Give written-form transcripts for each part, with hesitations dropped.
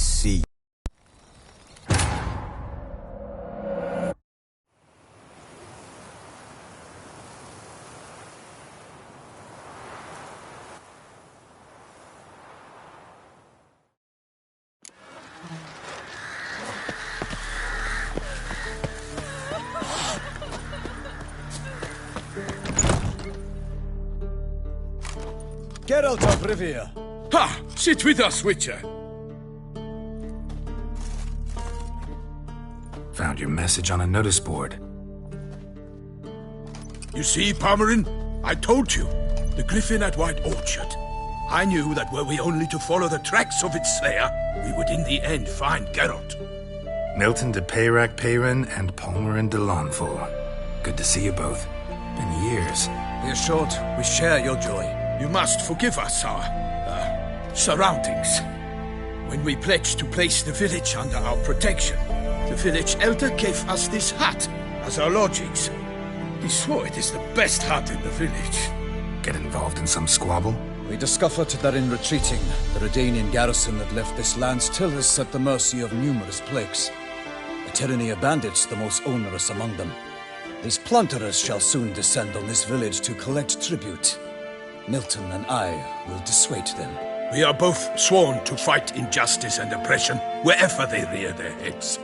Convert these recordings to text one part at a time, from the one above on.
see. Geralt of Rivia. Ha! Sit with us, Witcher. Found your message on a notice board. You see, Palmerin? I told you. The griffin at White Orchard. I knew that were we only to follow the tracks of its slayer, we would in the end find Geralt. Milton de Peyrac-Peyrin and Palmerin de Lawnfall. Good to see you both. Been years. Be assured, we share your joy. You must forgive us our surroundings. When we pledged to place the village under our protection, the village elder gave us this hut as our lodgings. He swore it is the best hut in the village. Get involved in some squabble? We discovered that in retreating, the Redanian garrison that left this land still is at the mercy of numerous plagues. A tyranny of bandits, the most onerous among them. These plunderers shall soon descend on this village to collect tribute. Milton and I will dissuade them. We are both sworn to fight injustice and oppression wherever they rear their heads.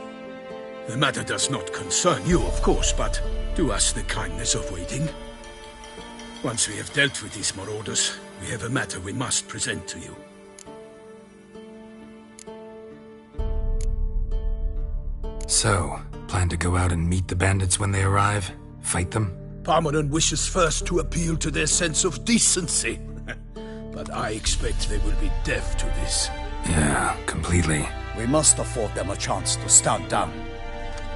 The matter does not concern you, of course, but do us the kindness of waiting. Once we have dealt with these marauders, we have a matter we must present to you. So, plan to go out and meet the bandits when they arrive? Fight them? Palmerin wishes first to appeal to their sense of decency. But I expect they will be deaf to this. Yeah, completely. We must afford them a chance to stand down.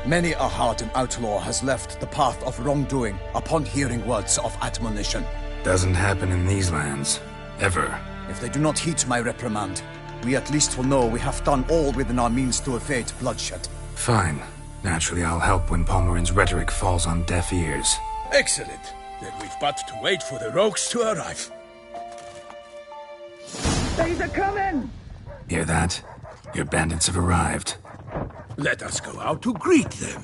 Many a hardened outlaw has left the path of wrongdoing upon hearing words of admonition. Doesn't happen in these lands. Ever. If they do not heed my reprimand, we at least will know we have done all within our means to evade bloodshed. Fine. Naturally, I'll help when Palmerin's rhetoric falls on deaf ears. Excellent. Then we've but to wait for the rogues to arrive. They're coming! Hear that? Your bandits have arrived. Let us go out to greet them.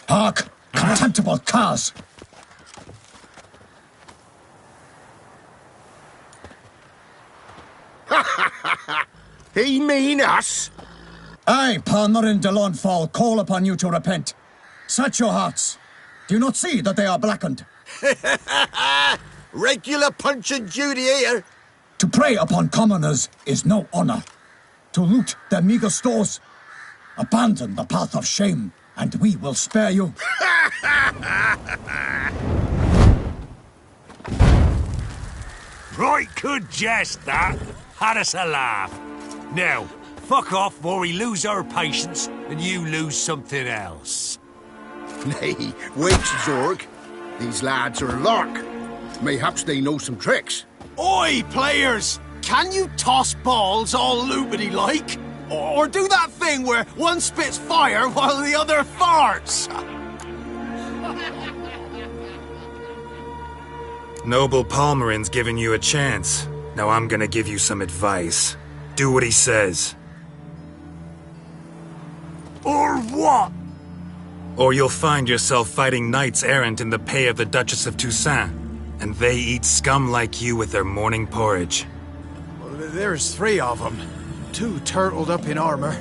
Hark! Contemptible curs! He mean us? I, Palmerin de Lawnfall, call upon you to repent. Set your hearts. Do you not see that they are blackened? Regular Punch and Judy here. To prey upon commoners is no honor. To loot their meager stores, abandon the path of shame, and we will spare you. Right good jest, that. Had us a laugh. Now, fuck off before we lose our patience and you lose something else. Nay, wait, Zorg. These lads are a lark. Mayhaps they know some tricks. Oi, players! Can you toss balls all loopity-like? Or do that thing where one spits fire while the other farts? Noble Palmerin's giving you a chance. Now I'm gonna give you some advice. Do what he says. Or what? Or you'll find yourself fighting knights errant in the pay of the Duchess of Toussaint. And they eat scum like you with their morning porridge. There's 3 of them. 2 turtled up in armor.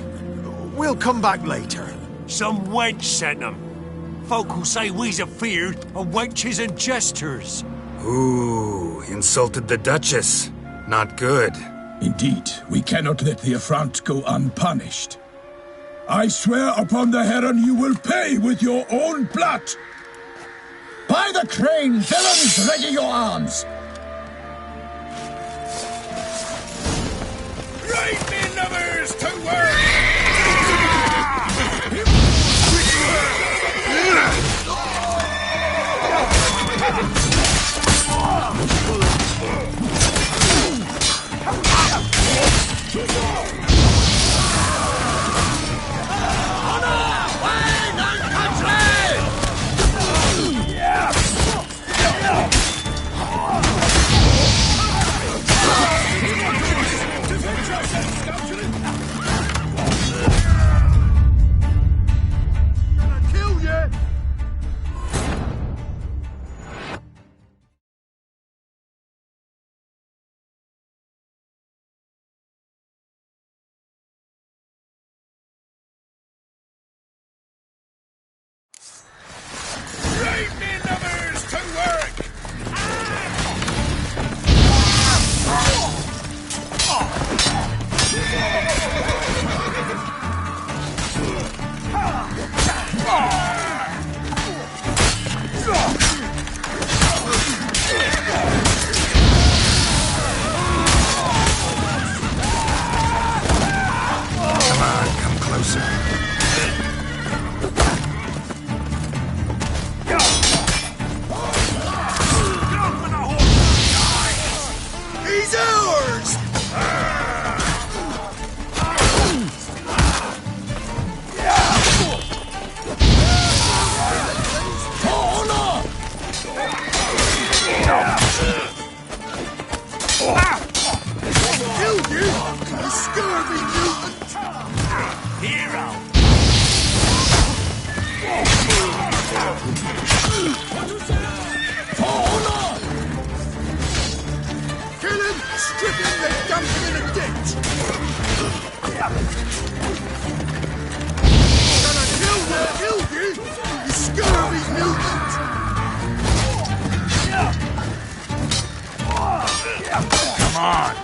We'll come back later. Some wench sent them. Folk who say we's afeard of wenches and jesters. Ooh, insulted the Duchess. Not good. Indeed, we cannot let the affront go unpunished. I swear upon the Heron you will pay with your own blood! By the crane, villains, ready your arms! Right, me lovers, to work! closer. He's ours! Killed you, you scurvy mutant! Hero! Kill him, strip him, then dump him in a ditch! Gonna kill you, you scurvy mutant! Come on!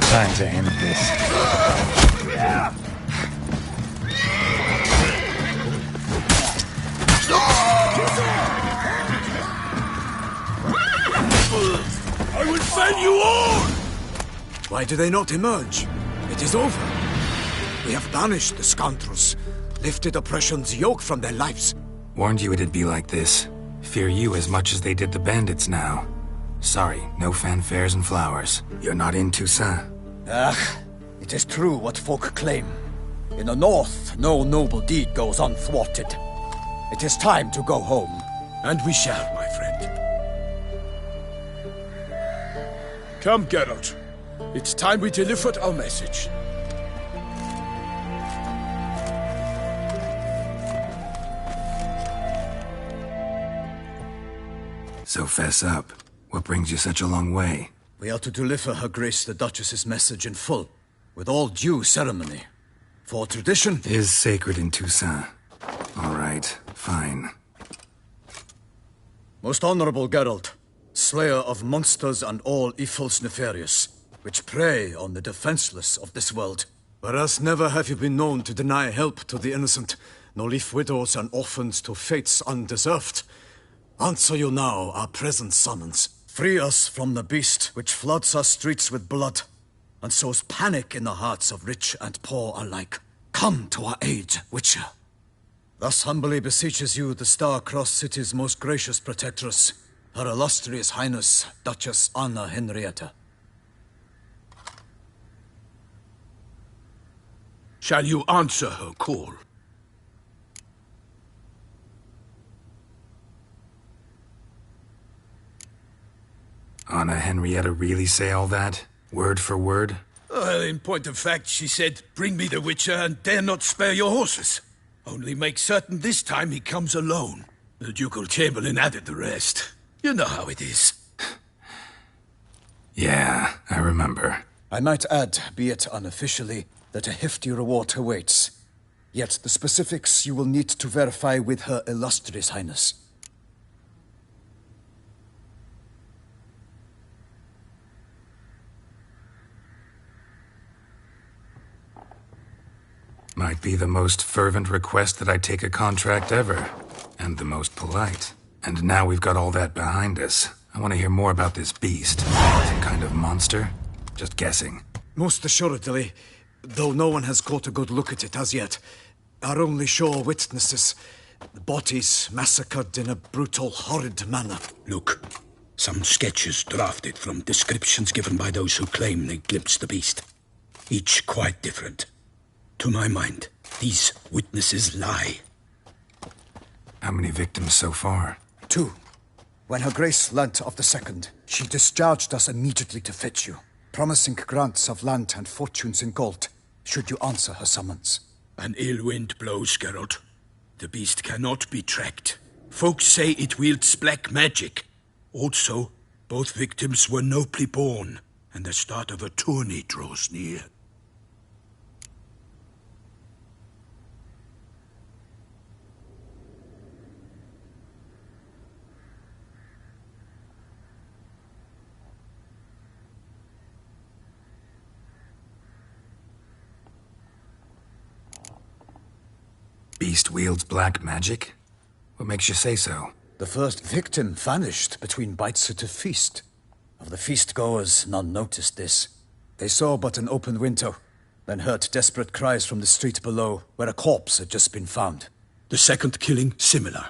Time to end this. I will fell you all! Why do they not emerge? It is over. We have banished the scoundrels, lifted oppression's yoke from their lives. Warned you it'd be like this. Fear you as much as they did the bandits now. Sorry, no fanfares and flowers. You're not in Toussaint. It is true what folk claim. In the north, no noble deed goes unthwarted. It is time to go home. And we shall, my friend. Come, Geralt. It's time we delivered our message. So fess up. What brings you such a long way? We are to deliver Her Grace the Duchess's message in full, with all due ceremony. For tradition Is sacred in Toussaint. All right, fine. Most honorable Geralt, slayer of monsters and all evils nefarious, which prey on the defenseless of this world. Whereas never have you been known to deny help to the innocent, nor leave widows and orphans to fates undeserved. Answer you now our present summons. Free us from the beast which floods our streets with blood, and sows panic in the hearts of rich and poor alike. Come to our aid, Witcher. Thus humbly beseeches you the Star-Crossed City's most gracious protectress, Her Illustrious Highness, Duchess Anna Henrietta. Shall you answer her call? Anna Henrietta really say all that? Word for word? Well, in point of fact, she said, bring me the Witcher and dare not spare your horses. Only make certain this time he comes alone. The Ducal Chamberlain added the rest. You know how it is. Yeah, I remember. I might add, be it unofficially, that a hefty reward awaits. Yet the specifics you will need to verify with Her Illustrious Highness. Might be the most fervent request that I take a contract ever. And the most polite. And now we've got all that behind us. I want to hear more about this beast. Some kind of monster? Just guessing. Most assuredly, though no one has caught a good look at it as yet. Our only sure witnesses. The bodies massacred in a brutal, horrid manner. Look, some sketches drafted from descriptions given by those who claim they glimpsed the beast. Each quite different. To my mind, these witnesses lie. How many victims so far? 2. When Her Grace learnt of the second, she discharged us immediately to fetch you, promising grants of land and fortunes in gold, should you answer her summons. An ill wind blows, Geralt. The beast cannot be tracked. Folks say it wields black magic. Also, both victims were nobly born, and the start of a tourney draws near. beast wields black magic? What makes you say so? The first victim vanished between bites at a feast. Of the feast-goers, none noticed this. They saw but an open window, then heard desperate cries from the street below, where a corpse had just been found. The second killing, similar.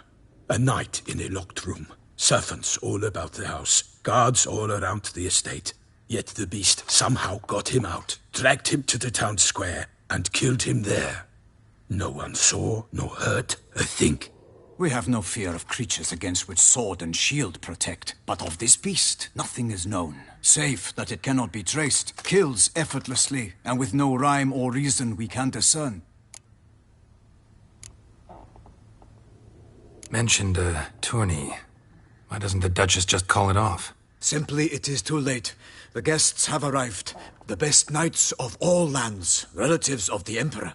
A night in a locked room. Servants all about the house. Guards all around the estate. Yet the beast somehow got him out, dragged him to the town square, and killed him there. No one saw, nor heard a thing. We have no fear of creatures against which sword and shield protect. But of this beast, nothing is known, save that it cannot be traced, kills effortlessly, and with no rhyme or reason we can discern. Mentioned a tourney. Why doesn't the Duchess just call it off? Simply, it is too late. The guests have arrived. The best knights of all lands, relatives of the Emperor.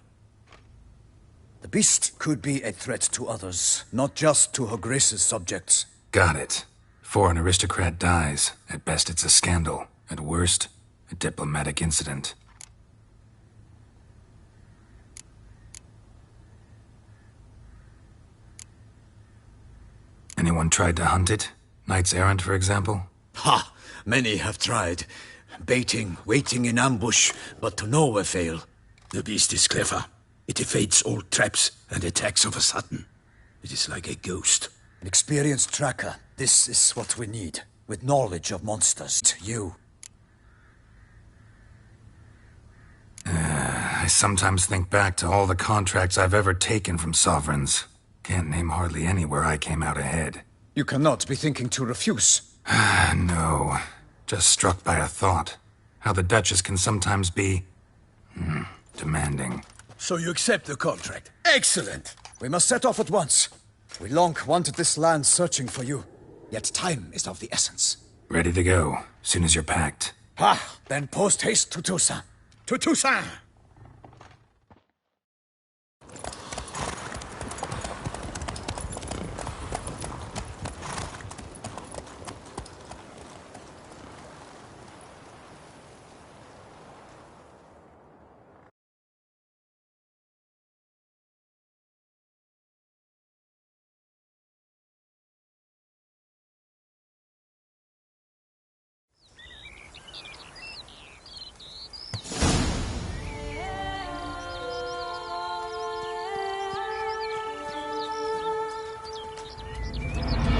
The beast could be a threat to others, not just to Her Grace's subjects. Got it. Before an aristocrat dies, at best it's a scandal. At worst, a diplomatic incident. Anyone tried to hunt it? Knights errant, for example? Ha! Many have tried. Baiting, waiting in ambush, but to no avail. The beast is clever. It evades all traps and attacks of a sudden. It is like a ghost. An experienced tracker. This is what we need. With knowledge of monsters. You. I sometimes think back to all the contracts I've ever taken from sovereigns. Can't name hardly any where I came out ahead. You cannot be thinking to refuse. No. Just struck by a thought. How the Duchess can sometimes be... demanding. So you accept the contract. Excellent! We must set off at once. We long wanted this land searching for you. Yet time is of the essence. Ready to go, soon as you're packed. Ha! Then post-haste to Toussaint. To Toussaint!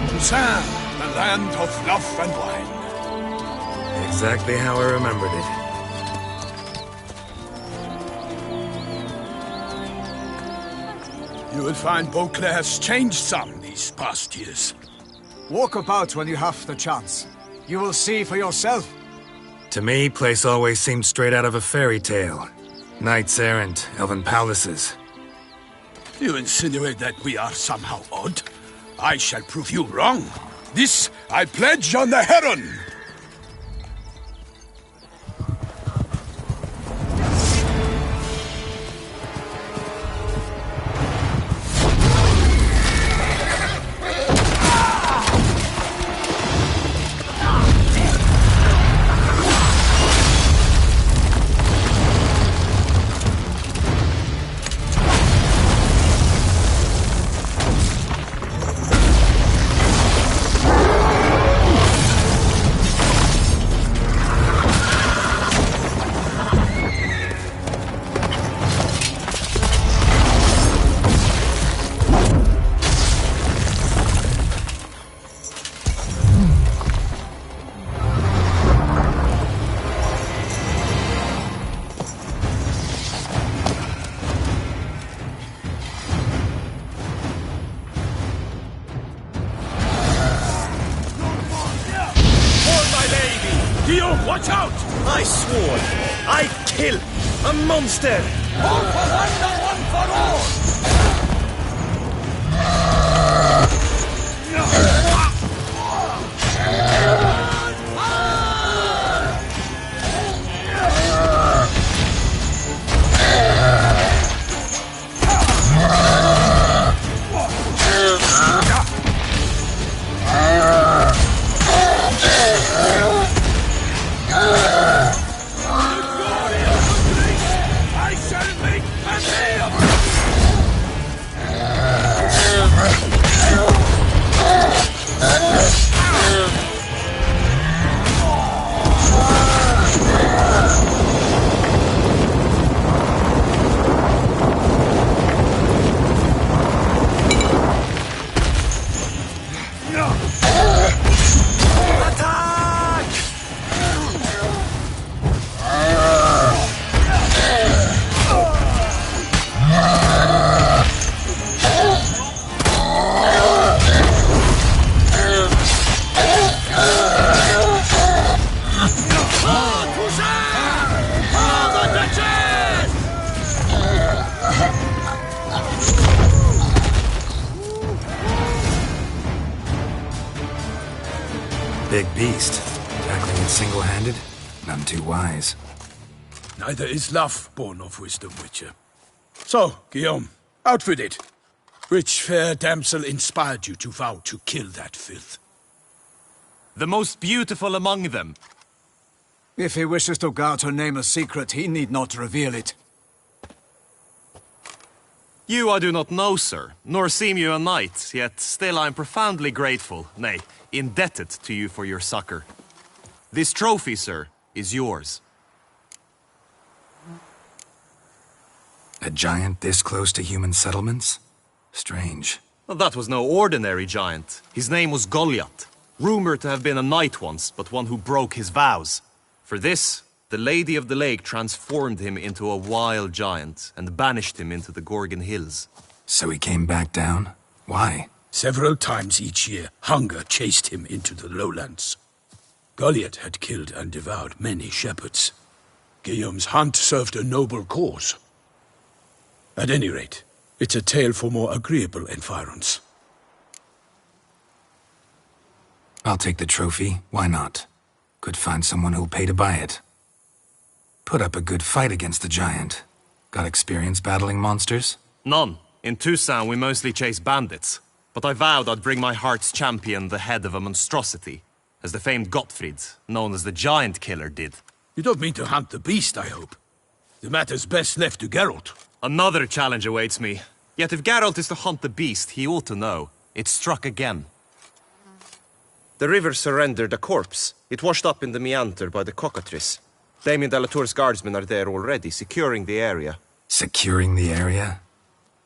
Toussaint, the land of love and wine. Exactly how I remembered it. You will find Beauclair has changed some these past years. Walk about when you have the chance. You will see for yourself. To me, place always seemed straight out of a fairy tale. Knights errant, elven palaces. You insinuate that we are somehow odd? I shall prove you wrong. This I pledge on the Heron. Watch out! I swore I'd kill a monster! All for one and one for all! I shall big beast. Tackling it single-handed? None too wise. Neither is love born of wisdom, Witcher. So, Guillaume, out with it. Which fair damsel inspired you to vow to kill that filth? The most beautiful among them. If he wishes to guard her name a secret, he need not reveal it. You I do not know, sir, nor seem you a knight, yet still I am profoundly grateful, nay, indebted to you for your succor. This trophy, sir, is yours. A giant this close to human settlements? Strange. Well, that was no ordinary giant. His name was Goliath, rumored to have been a knight once, but one who broke his vows. For this, the Lady of the Lake transformed him into a wild giant and banished him into the Gorgon Hills. So he came back down? Why? Several times each year, hunger chased him into the lowlands. Goliath had killed and devoured many shepherds. Guillaume's hunt served a noble cause. At any rate, it's a tale for more agreeable environs. I'll take the trophy. Why not? Could find someone who'll pay to buy it. Put up a good fight against the giant. Got experience battling monsters? None. In Toussaint we mostly chase bandits. But I vowed I'd bring my heart's champion the head of a monstrosity, as the famed Gottfried, known as the Giant Killer, did. You don't mean to hunt the beast, I hope. The matter's best left to Geralt. Another challenge awaits me. Yet if Geralt is to hunt the beast, he ought to know. It struck again. The river surrendered a corpse. It washed up in the meander by the cockatrice. Damien de la Tour's guardsmen are there already, securing the area. Securing the area?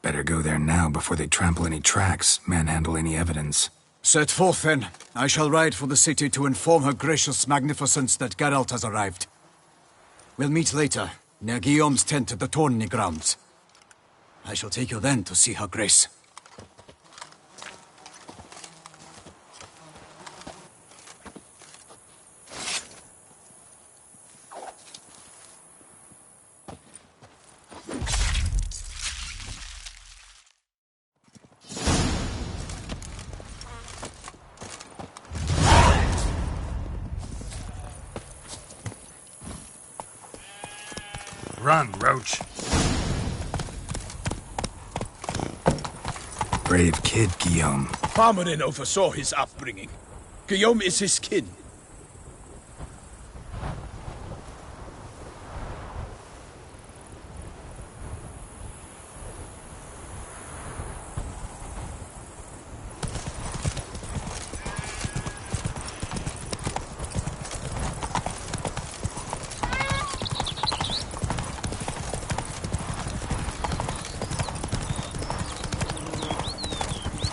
Better go there now before they trample any tracks, manhandle any evidence. Set forth, then. I shall ride for the city to inform her gracious magnificence that Geralt has arrived. We'll meet later, near Guillaume's tent at the Tourney grounds. I shall take you then to see her grace. Run, Roach. Brave kid, Guillaume. Parmenin oversaw his upbringing. Guillaume is his kin.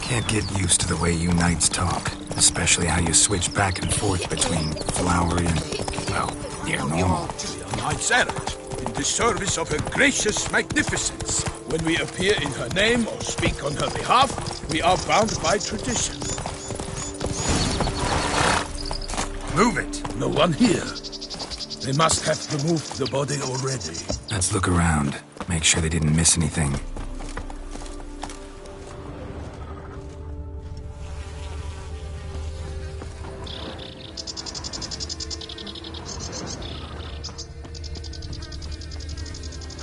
Can't get used to the way you knights talk, especially how you switch back and forth between flowery and, well, near normal. Knights errant, in the service of her gracious magnificence. When we appear in her name or speak on her behalf, we are bound by tradition. Move it! No one here. They must have removed the body already. Let's look around, make sure they didn't miss anything.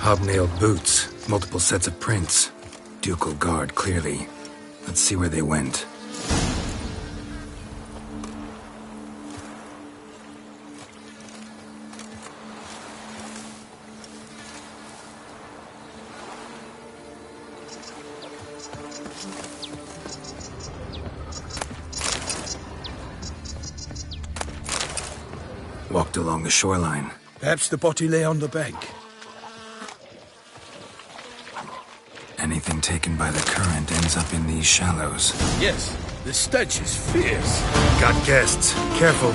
Hobnailed boots, multiple sets of prints. Ducal guard, clearly. Let's see where they went. Walked along the shoreline. Perhaps the body lay on the bank. Anything taken by the current ends up in these shallows. Yes, the stench is fierce. Got guests. Careful.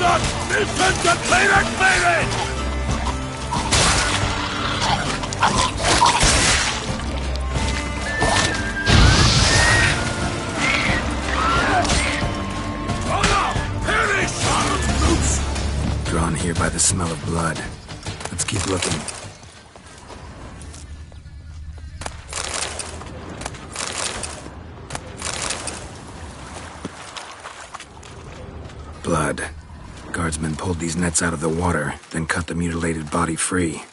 not listen to perderte! Drawn here by the smell of blood. Let's keep looking. Blood. Guardsmen pulled these nets out of the water, then cut the mutilated body free.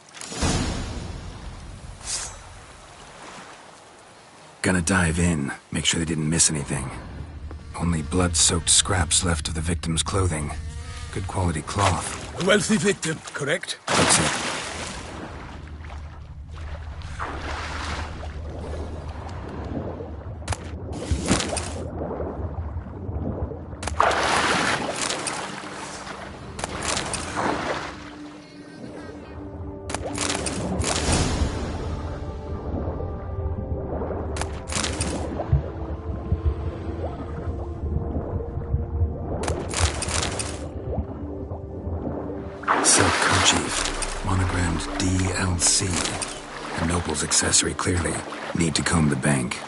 Gonna dive in, make sure they didn't miss anything. Only blood-soaked scraps left of the victim's clothing. Good quality cloth. A wealthy victim, correct? That's it. Silk kerchief, monogrammed DLC. A noble's accessory, clearly. Need to comb the bank.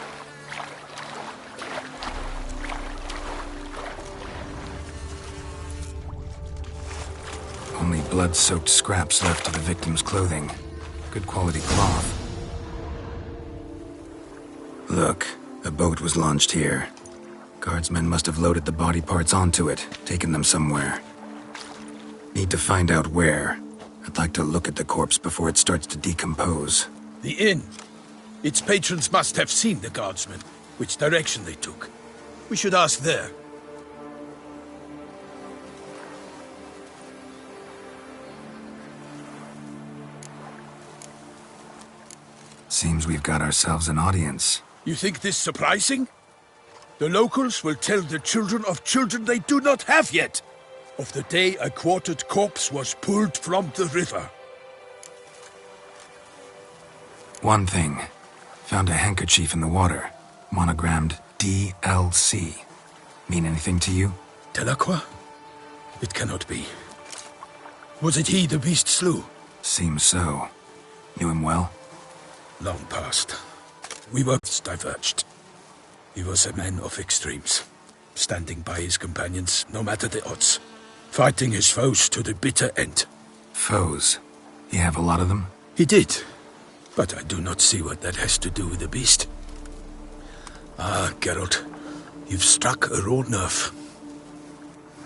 Only blood-soaked scraps left of the victim's clothing. Good quality cloth. Look, a boat was launched here. Guardsmen must have loaded the body parts onto it, taken them somewhere. Need to find out where. I'd like to look at the corpse before it starts to decompose. The inn. Its patrons must have seen the guardsmen, which direction they took. We should ask there. Seems we've got ourselves an audience. You think this surprising? The locals will tell the children of children they do not have yet, of the day a quartered corpse was pulled from the river. One thing. Found a handkerchief in the water. Monogrammed DLC. Mean anything to you? Delacroix? It cannot be. Was it he the beast slew? Seems so. Knew him well? Long past. We were diverged. He was a man of extremes, standing by his companions no matter the odds, fighting his foes to the bitter end. Foes? You have a lot of them? He did, but I do not see what that has to do with the beast. Ah, Geralt, you've struck a raw nerve.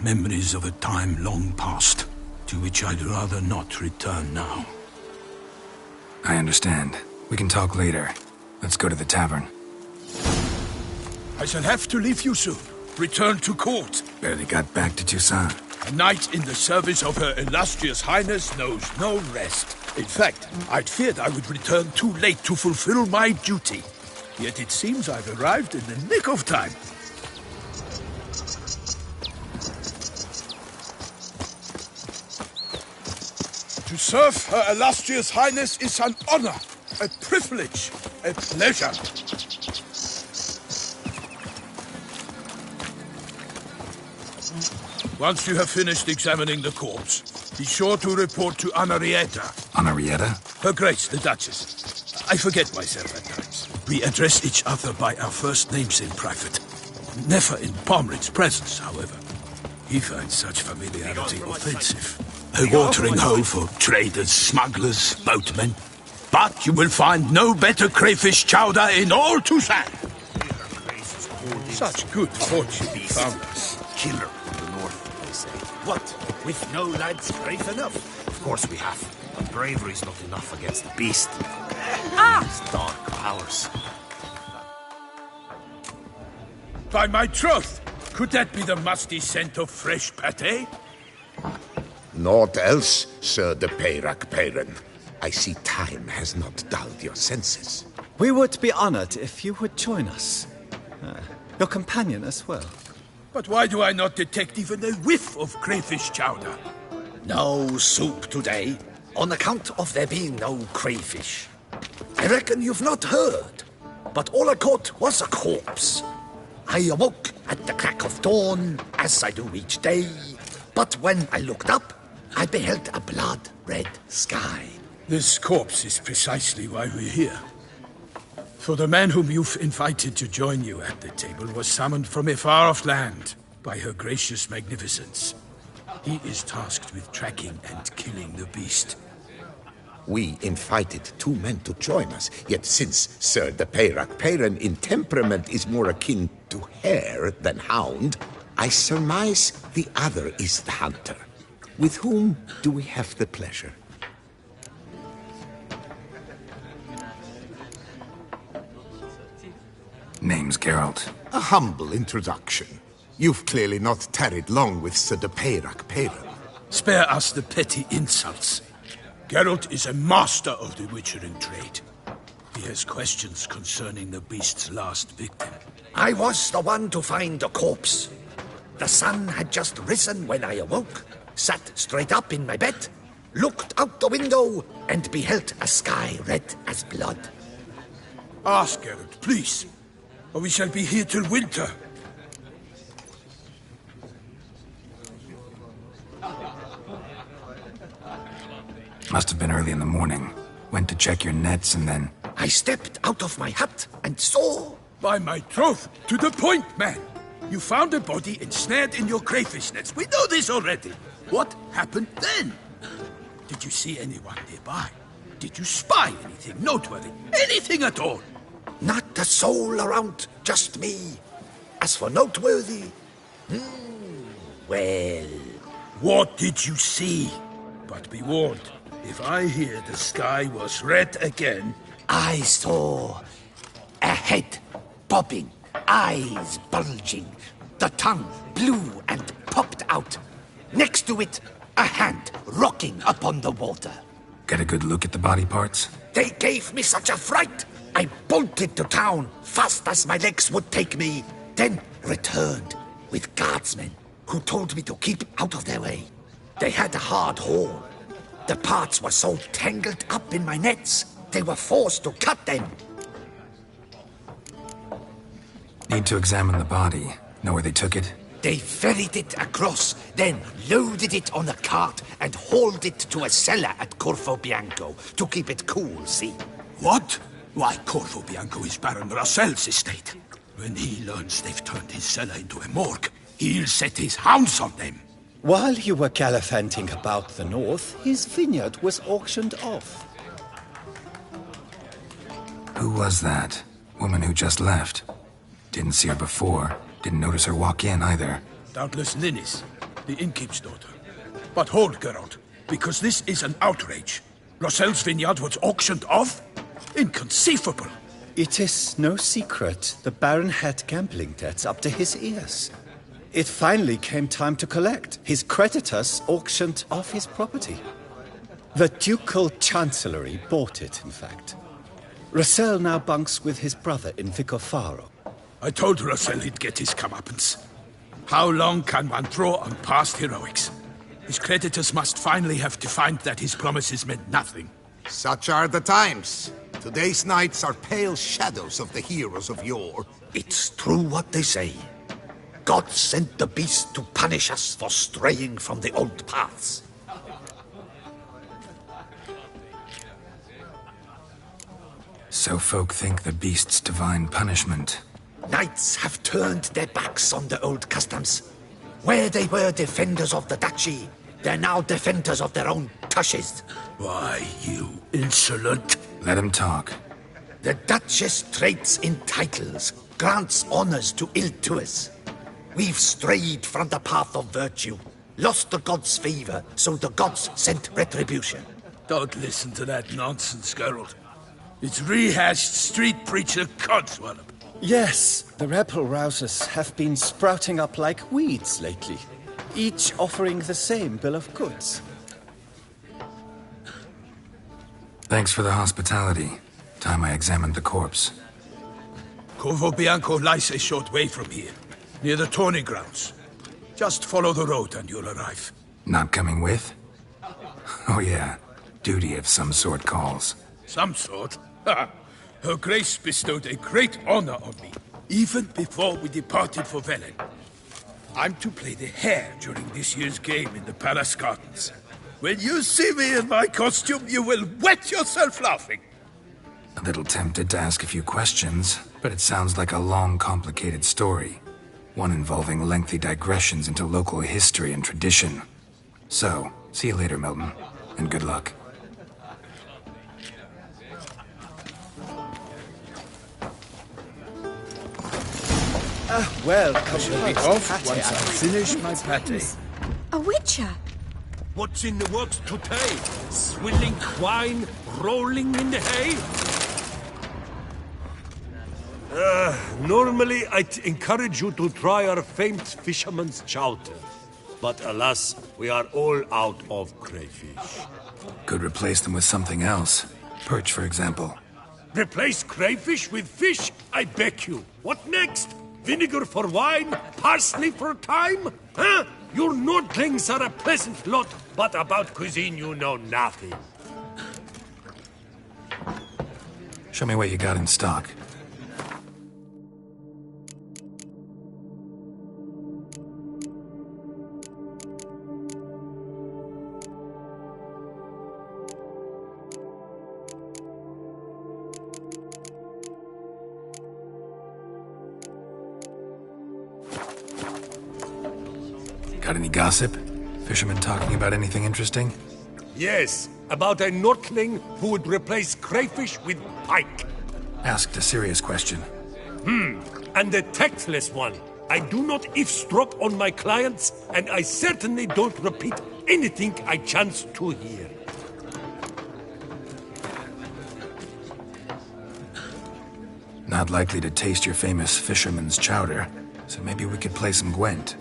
Memories of a time long past, to which I'd rather not return now. I understand. We can talk later. Let's go to the tavern. I shall have to leave you soon. Return to court. Barely got back to Toussaint. A knight in the service of Her Illustrious Highness knows no rest. In fact, I'd feared I would return too late to fulfill my duty. Yet it seems I've arrived in the nick of time. To serve Her Illustrious Highness is an honor, a privilege, a pleasure. Once you have finished examining the corpse, be sure to report to Henrietta. Henrietta? Her Grace, the Duchess. I forget myself at times. We address each other by our first names in private. Never in Pomrin's presence, however. He finds such familiarity offensive. A watering hole for traders, smugglers, boatmen. But you will find no better crayfish chowder in all Toussaint. Such good fortune found us. Killer in the north, they say. What? With no lads brave enough? Of course we have. But bravery's not enough against the beast. These dark powers. By my troth, could that be the musty scent of fresh pâté? Naught else, Sir de Peyrac-Peyran. I see time has not dulled your senses. We would be honored if you would join us. Your companion as well. But why do I not detect even a whiff of crayfish chowder? No soup today, on account of there being no crayfish. I reckon you've not heard, but all I caught was a corpse. I awoke at the crack of dawn, as I do each day, But when I looked up, I beheld a blood-red sky. This corpse is precisely why we're here. For the man whom you've invited to join you at the table was summoned from a far-off land by her gracious magnificence. He is tasked with tracking and killing the beast. We invited 2 men to join us, yet since Sir the Peyrac Peyran in temperament is more akin to hare than hound, I surmise the other is the hunter. With whom do we have the pleasure? Name's Geralt. A humble introduction. You've clearly not tarried long with Sir the Peyrac Peyran. Spare us the petty insults. Geralt is a master of the witchering trade. He has questions concerning the beast's last victim. I was the one to find the corpse. The sun had just risen when I awoke, sat straight up in my bed, looked out the window, and beheld a sky red as blood. Ask Geralt, please, or we shall be here till winter. Must have been early in the morning. Went to check your nets and then... I stepped out of my hut and saw... By my troth, to the point, man! You found a body ensnared in your crayfish nets. We know this already. What happened then? Did you see anyone nearby? Did you spy anything noteworthy? Anything at all? Not a soul around, just me. As for noteworthy... well... What did you see? But be warned, if I hear the sky was red again... I saw a head bobbing, eyes bulging, the tongue blue and popped out. Next to it, a hand rocking upon the water. Get a good look at the body parts? They gave me such a fright. I bolted to town fast as my legs would take me, then returned with guardsmen who told me to keep out of their way. They had a hard haul. The parts were so tangled up in my nets, they were forced to cut them. Need to examine the body. Know where they took it? They ferried it across, then loaded it on a cart and hauled it to a cellar at Corvo Bianco to keep it cool, see? What? Why, Corvo Bianco is Baron Rossel's estate. When he learns they've turned his cellar into a morgue, he'll set his hounds on them. While you were gallivanting about the north, his vineyard was auctioned off. Who was that? Woman who just left. Didn't see her before. Didn't notice her walk in either. Doubtless Linnis, the innkeep's daughter. But hold, Geralt, because this is an outrage. Rossel's vineyard was auctioned off? Inconceivable. It is no secret the Baron had gambling debts up to his ears. It finally came time to collect. His creditors auctioned off his property. The Ducal Chancellery bought it, in fact. Rossel now bunks with his brother in Vicofaro. I told Rossel he'd get his comeuppance. How long can one draw on past heroics? His creditors must finally have defined that his promises meant nothing. Such are the times. Today's knights are pale shadows of the heroes of yore. It's true what they say. God sent the beast to punish us for straying from the old paths. So folk think the beast's divine punishment. Knights have turned their backs on the old customs. Where they were defenders of the duchy, they're now defenders of their own tushes. Why, you insolent... Let him talk. The Duchess trades in titles, grants honors to ill-doers. We've strayed from the path of virtue, lost the gods' favor, so the gods sent retribution. Don't listen to that nonsense, Geralt. It's rehashed street preacher codswallop. Yes, the rebel rousers have been sprouting up like weeds lately, each offering the same bill of goods. Thanks for the hospitality. Time I examined the corpse. Corvo Bianco lies a short way from here, near the tourney grounds. Just follow the road and you'll arrive. Not coming with? Oh yeah, duty of some sort calls. Some sort? Ha! Her Grace bestowed a great honor on me, even before we departed for Velen. I'm to play the hare during this year's game in the Palace Gardens. When you see me in my costume, you will wet yourself laughing. A little tempted to ask a few questions, but it sounds like a long, complicated story. One involving lengthy digressions into local history and tradition. So, see you later, Milton, and good luck. Well, I shall be off once I finish my pate. A witcher? What's in the works today? Swilling wine, rolling in the hay? Normally I'd encourage you to try our famed fisherman's chowder. But alas, we are all out of crayfish. Could replace them with something else. Perch, for example. Replace crayfish with fish? I beg you. What next? Vinegar for wine? Parsley for thyme? Huh? Your Nordlings are a pleasant lot, but about cuisine you know nothing. Show me what you got in stock. Got any gossip? Fishermen talking about anything interesting? Yes, about a Nordling who would replace crayfish with pike. Asked a serious question. And a tactless one. I do not eavesdrop on my clients, and I certainly don't repeat anything I chance to hear. Not likely to taste your famous fisherman's chowder, so maybe we could play some Gwent.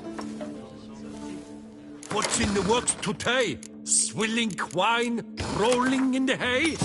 What's in the works today? Swilling wine, rolling in the hay?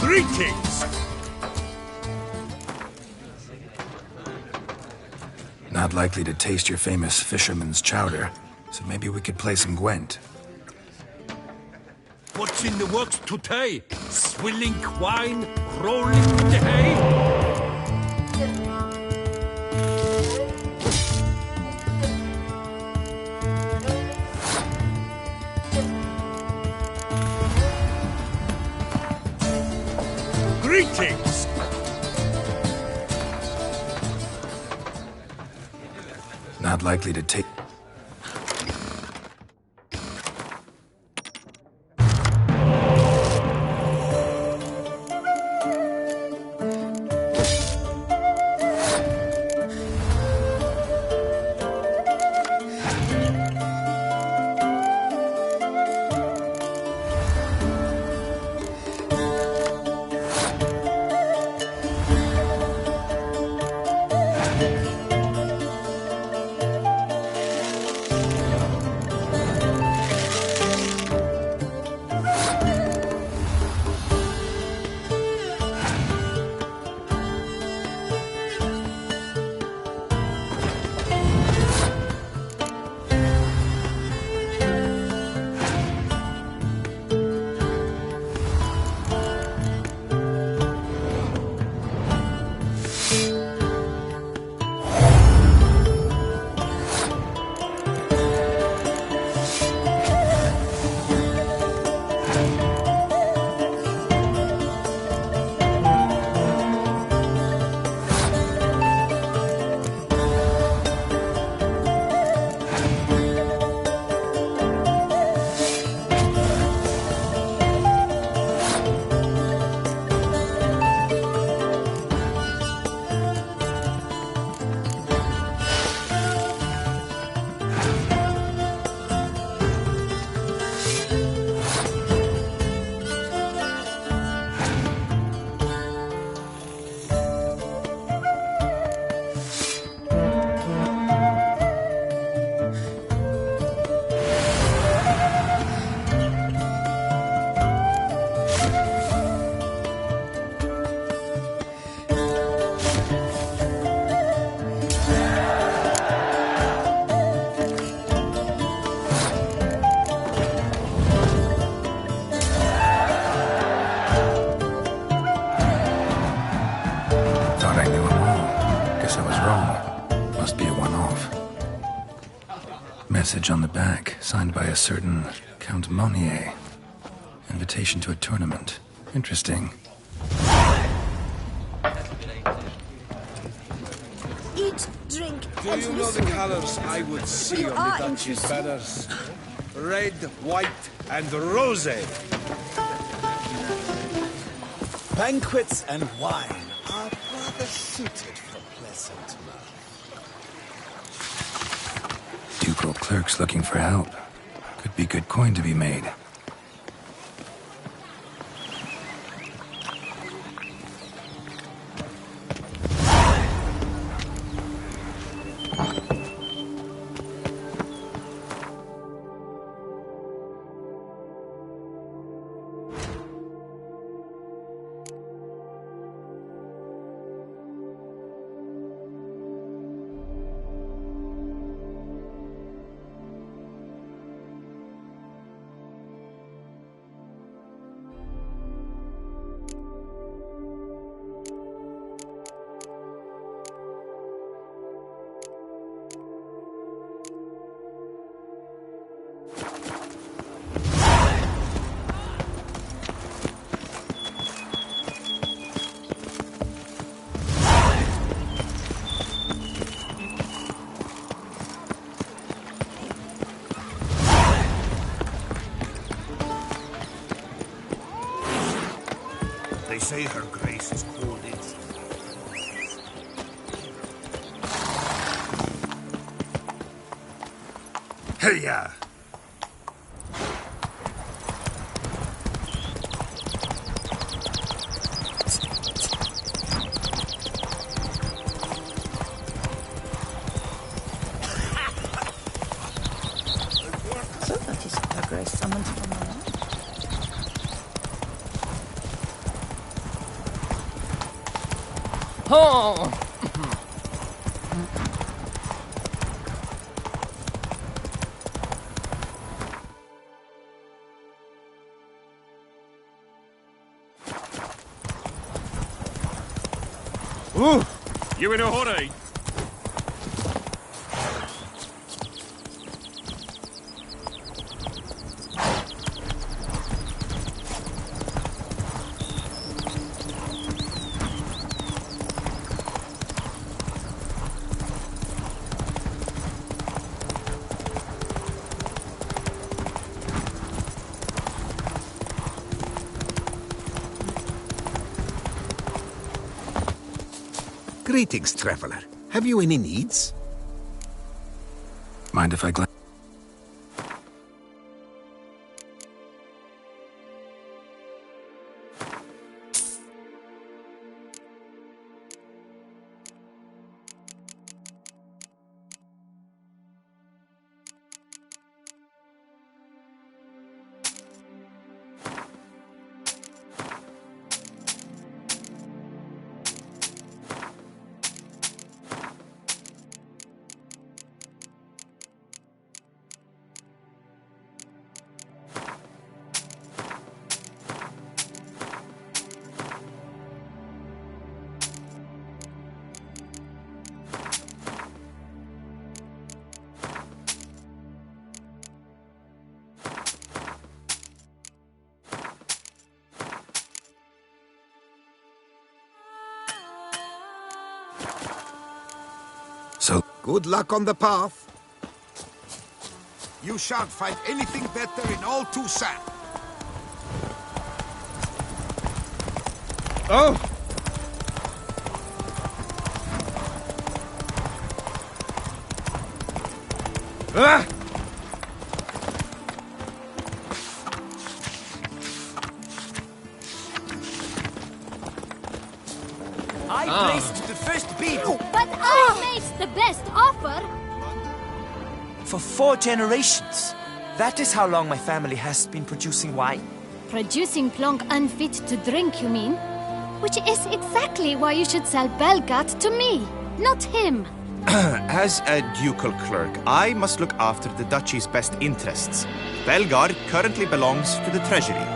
Greetings! Not likely to taste your famous fisherman's chowder, so maybe we could play some Gwent. What's in the works today? Swilling wine, rolling the hay? Greetings! Not likely to take... Message on the back, signed by a certain Count Monnier. Invitation to a tournament. Interesting. Eat, drink, Do and you know the listen. colors I would see You on are the Duchy's interesting. banners? Red, white, and rosé. Banquets and wine are rather suited for pleasant mirth. Ducal clerks looking for help. Could be good coin to be made. They say her grace is called in. Hey-ya! So that is her grace summoned from the Oh. Ooh, you in a hurry? Greetings, traveler. Have you any needs? Mind if I glance? So, good luck on the path. You shan't find anything better in all Toussaint. Oh! Ah! I placed the first bid. But I made the best offer. For 4 generations. That is how long my family has been producing wine. Producing plonk unfit to drink, you mean? Which is exactly why you should sell Belgard to me, not him. As a ducal clerk, I must look after the duchy's best interests. Belgard currently belongs to the treasury.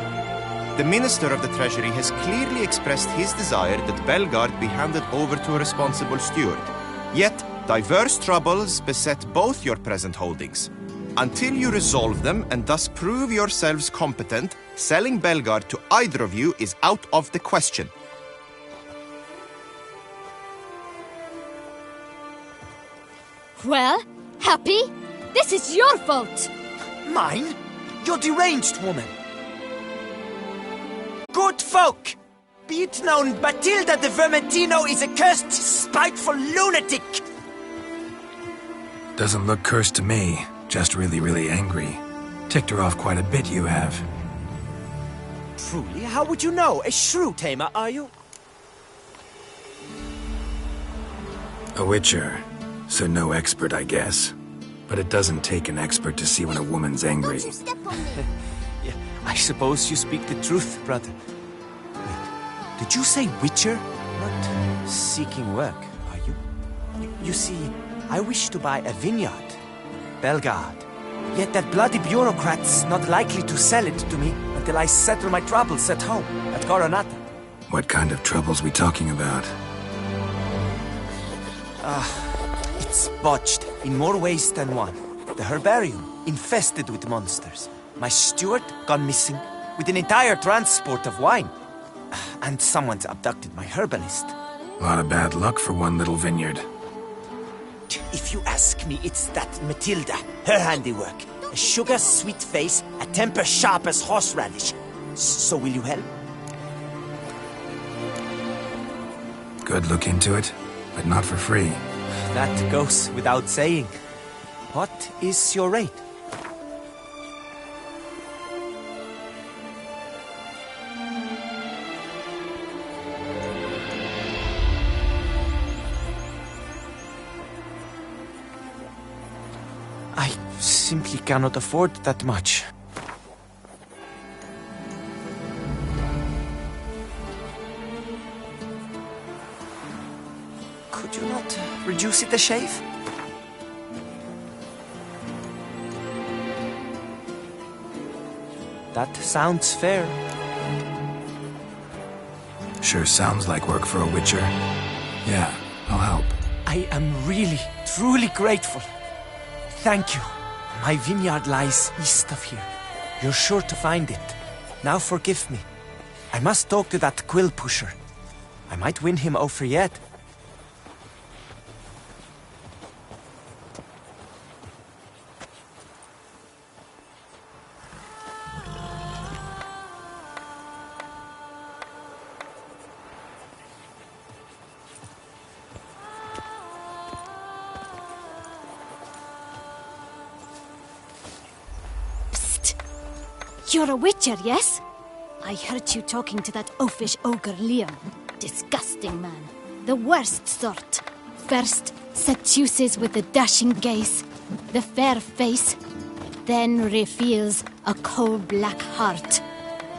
The Minister of the Treasury has clearly expressed his desire that Belgard be handed over to a responsible steward. Yet, diverse troubles beset both your present holdings. Until you resolve them and thus prove yourselves competent, selling Belgard to either of you is out of the question. Well, Happy, this is your fault. Mine? You're deranged, woman. Good folk! Be it known, Batilda de Vermentino is a cursed, spiteful lunatic! Doesn't look cursed to me. Just really, really angry. Ticked her off quite a bit, you have. Truly? How would you know? A shrew tamer, are you? A witcher. So no expert, I guess. But it doesn't take an expert to see when a woman's angry. Don't you step on me. Yeah, I suppose you speak the truth, brother. Wait, did you say witcher? Not seeking work, are you? You see, I wish to buy a vineyard. Belgard. Yet that bloody bureaucrat's not likely to sell it to me until I settle my troubles at home, at Coronata. What kind of troubles we talking about? It's botched in more ways than one. The herbarium, infested with monsters. My steward, gone missing, with an entire transport of wine. And someone's abducted my herbalist. A lot of bad luck for one little vineyard. If you ask me, it's that Matilda, her handiwork. A sugar-sweet face, a temper sharp as horseradish. So will you help? Could look into it, but not for free. That goes without saying. What is your rate? I simply cannot afford that much. Could you not reduce it a shave? That sounds fair. Sure sounds like work for a witcher. Yeah, I'll help. I am really, truly grateful. Thank you. My vineyard lies east of here. You're sure to find it. Now forgive me. I must talk to that quill pusher. I might win him over yet. You're a witcher, yes? I heard you talking to that oafish ogre Liam. Disgusting man. The worst sort. First, seduces with the dashing gaze, the fair face, then reveals a coal-black heart.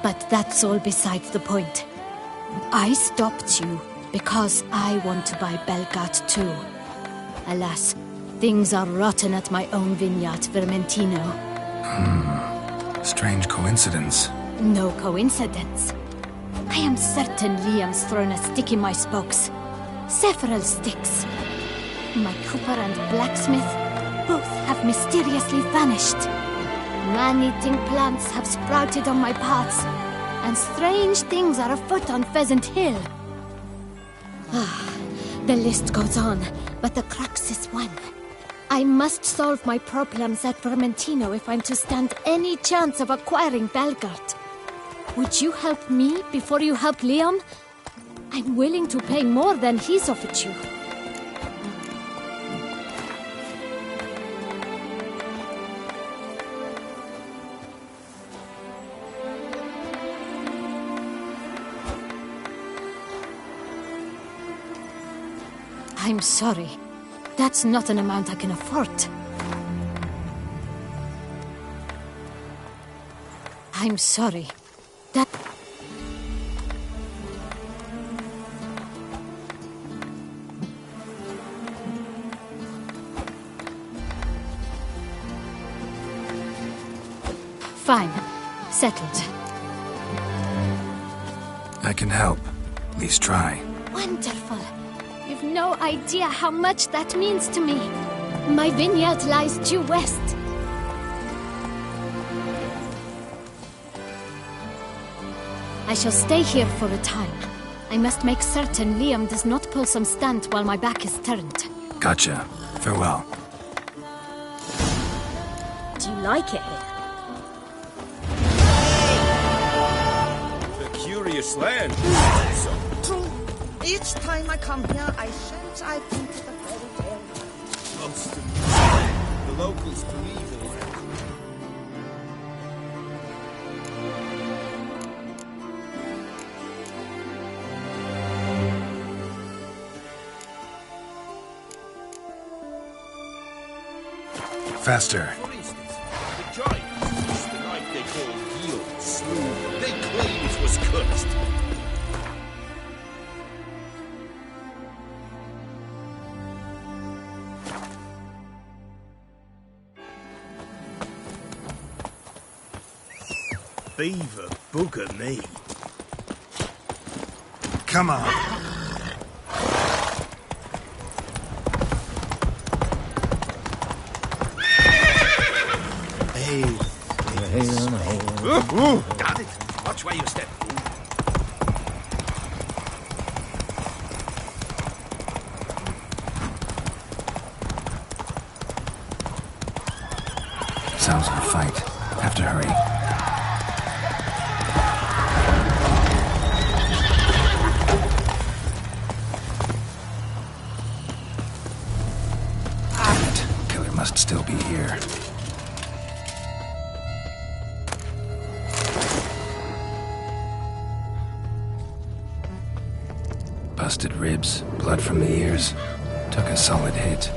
But that's all besides the point. I stopped you because I want to buy Belgard too. Alas, things are rotten at my own vineyard, Vermentino. Strange coincidence. No coincidence. I am certain Liam's thrown a stick in my spokes. Several sticks. My cooper and blacksmith both have mysteriously vanished. Man-eating plants have sprouted on my paths, and strange things are afoot on Pheasant Hill. The list goes on, but the crux is one. I must solve my problems at Vermentino if I'm to stand any chance of acquiring Belgard. Would you help me before you help Liam? I'm willing to pay more than he's offered you. I'm sorry. That's not an amount I can afford. I'm sorry. That... Fine. Settled. I can help. At least try. Wonderful. You've no idea how much that means to me. My vineyard lies due west. I shall stay here for a time. I must make certain Liam does not pull some stunt while my back is turned. Gotcha. Farewell. Do you like it here? A curious land. True. Each time I come here, I sense I think the fairy tale. Most of the locals believe in it. Faster. For instance, the giants, the night they called Yield, slew. They claim it was cursed. Beaver bugger me. Come on. Got it. Watch where you step. Sounds like a fight. Have to hurry. Killer must still be here. Busted ribs, blood from the ears. Took a solid hit.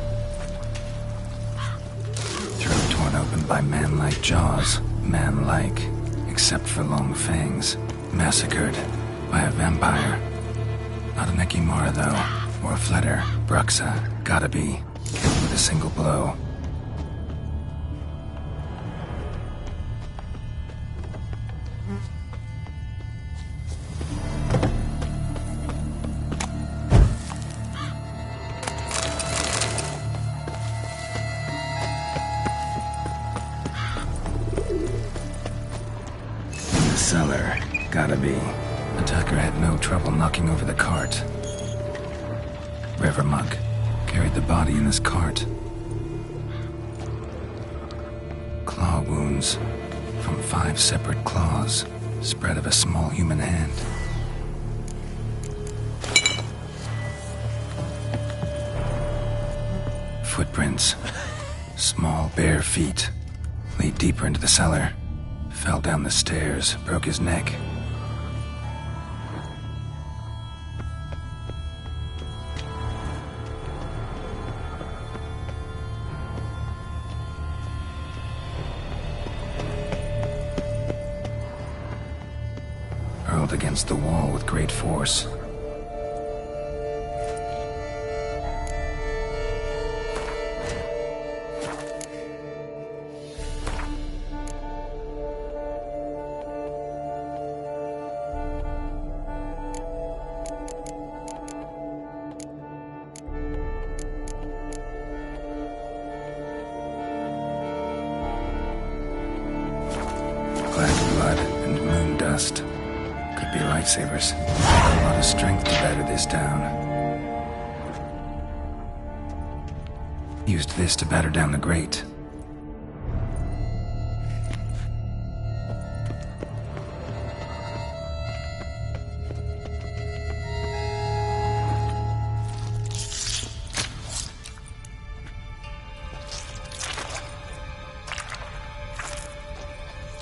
Throat torn open by man-like jaws. Man-like, except for long fangs. Massacred by a vampire. Not an Ekimura, though. Or Fletter, Bruxa, gotta be. Killed with a single blow. The cellar, gotta be. Attacker had no trouble knocking over the cart. River Monk carried the body in his cart. Claw wounds from 5 separate claws, spread of a small human hand. Footprints, small bare feet, lead deeper into the cellar. Fell down the stairs, broke his neck. Hurled against the wall with great force. Black blood and moon dust. Could be lightsabers. A lot of strength to batter this down. Used this to batter down the grate.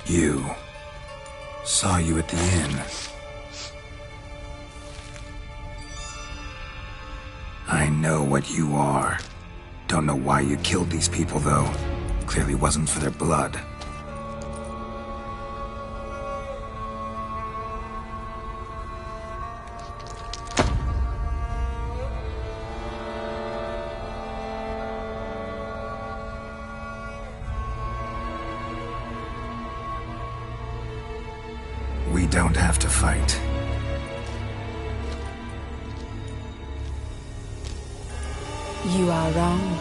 You. Saw you at the inn. I know what you are. Don't know why you killed these people, though. Clearly wasn't for their blood. We don't have to fight. You are wrong.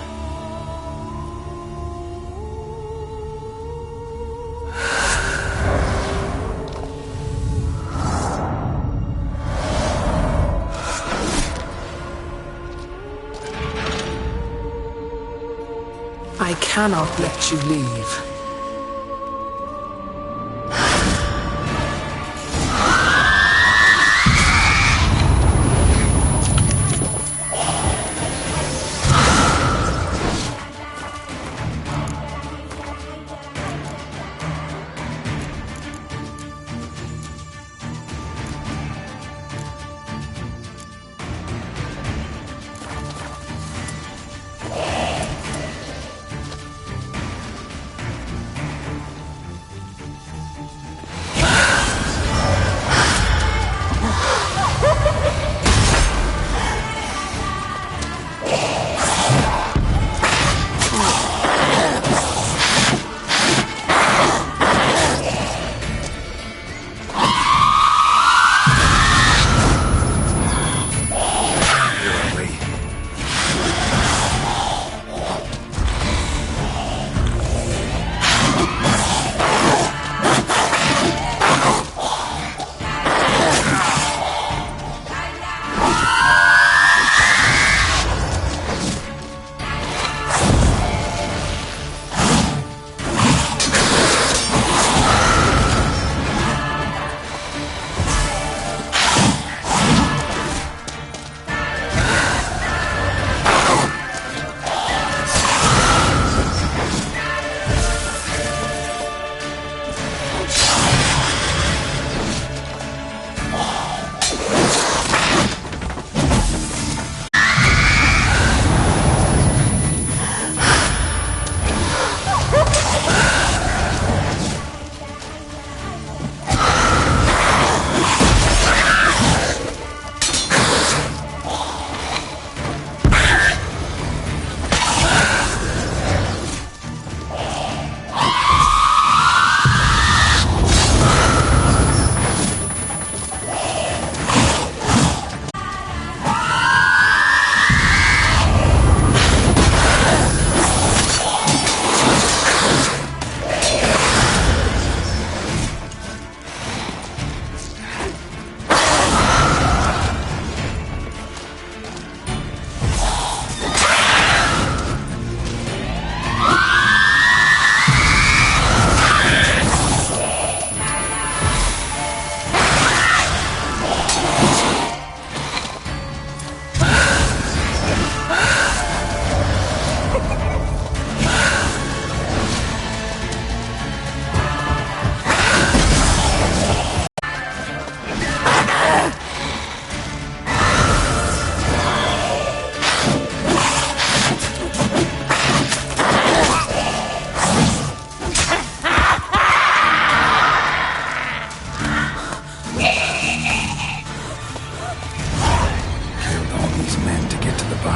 I cannot let you leave.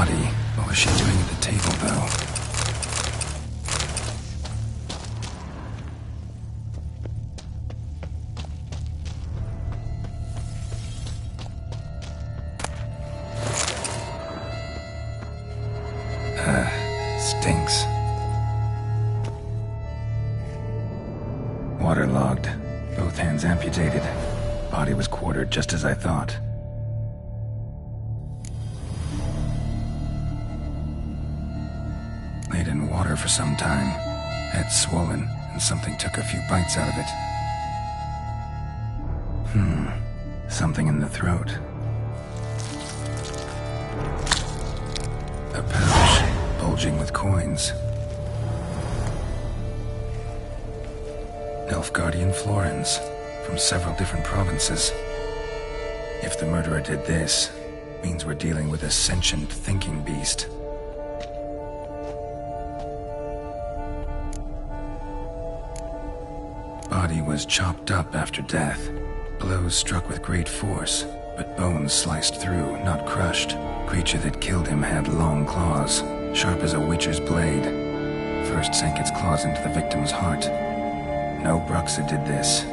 body. What was she doing at the table, though? Stinks. Waterlogged. Both hands amputated. Body was quartered just as I thought. Laid in water for some time. Head swollen, and something took a few bites out of it. Something in the throat. A pouch, bulging with coins. Nilfgaardian florins, from several different provinces. If the murderer did this, means we're dealing with a sentient thinking beast. Body was chopped up after death. Blows struck with great force, but bones sliced through, not crushed. Creature that killed him had long claws, sharp as a witcher's blade. First sank its claws into the victim's heart. No Bruxa did this.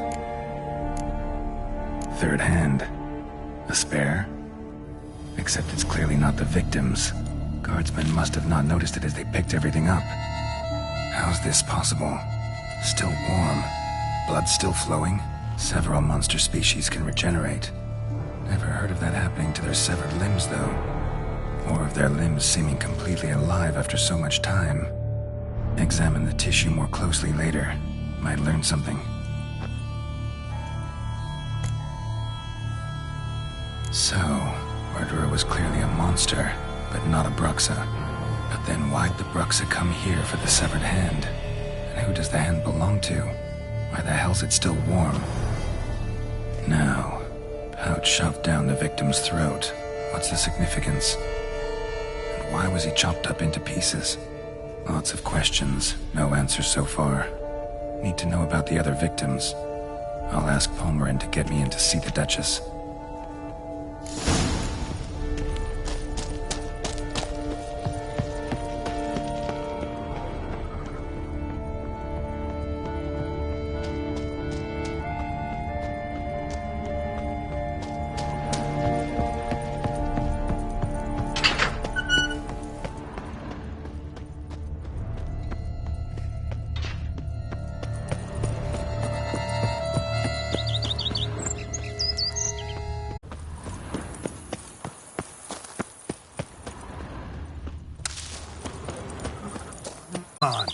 Third hand. A spare? Except it's clearly not the victim's. Guardsmen must have not noticed it as they picked everything up. How's this possible? Still warm. Blood still flowing? Several monster species can regenerate. Never heard of that happening to their severed limbs, though. Or of their limbs seeming completely alive after so much time. Examine the tissue more closely later. Might learn something. So, murderer was clearly a monster, but not a Bruxa. But then why'd the Bruxa come here for the severed hand? And who does the hand belong to? Why the hell's it still warm? Now, pouch shoved down the victim's throat. What's the significance? And why was he chopped up into pieces? Lots of questions, no answers so far. Need to know about the other victims. I'll ask Palmerin to get me in to see the Duchess. On.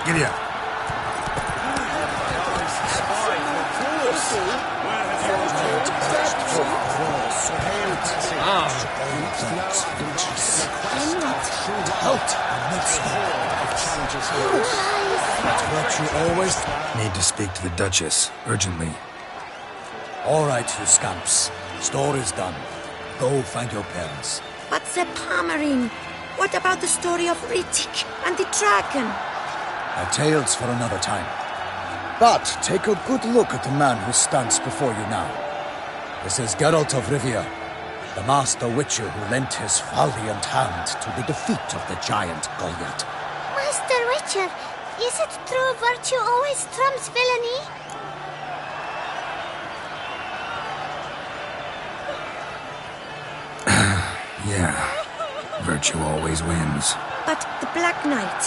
Giddy up. What you always need to speak to the Duchess, urgently. All right, you scamps. Story's done. Go find your parents. But Sir Palmerin, what about the story of Rittik and the dragon? Our tales for another time. But take a good look at the man who stands before you now. This is Geralt of Rivia, the master witcher who lent his valiant hand to the defeat of the giant Goliath. Master Witcher, is it true virtue always trumps villainy? Yeah, virtue always wins. But the Black Knight,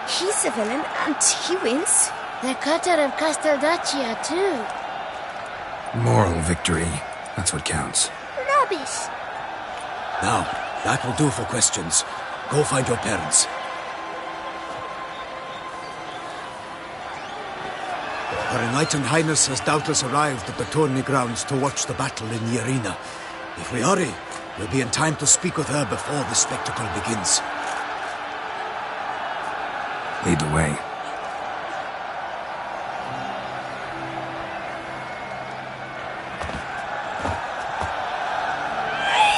he's a villain and he wins. The cutter of Casteldacia, too. Moral victory, that's what counts. Rubbish. Now, that will do for questions. Go find your parents. Her Enlightened Highness has doubtless arrived at the tourney grounds to watch the battle in the arena. If we hurry, we'll be in time to speak with her before the spectacle begins. Lead the way.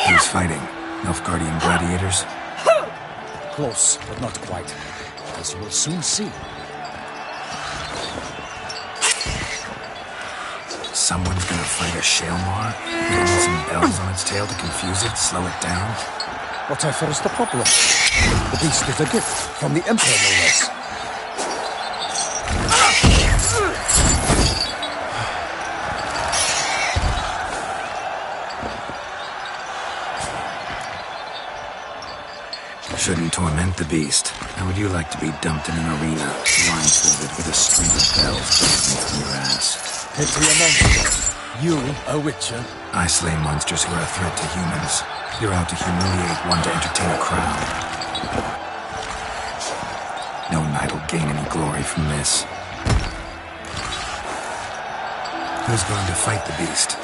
Who's fighting? Nilfgaardian gladiators? Close, but not quite. As you will soon see. Someone's gonna fight a Shaelmar? Putting some bells on its tail to confuse it, slow it down? Whatever is the problem? The beast is a gift from the Emperor, no less. Shouldn't torment the beast. How would you like to be dumped in an arena, blindfolded with a string of bells bursting from your ass? Pity a monster. You, a witcher? I slay monsters who are a threat to humans. You're out to humiliate one to entertain a crowd. No knight will gain any glory from this. Who's going to fight the beast?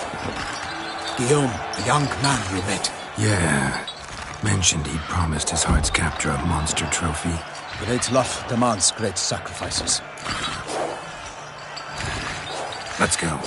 Guillaume, the young man you met. Yeah. Mentioned he'd promised his heart's capture a monster trophy. Great love demands great sacrifices. Let's go.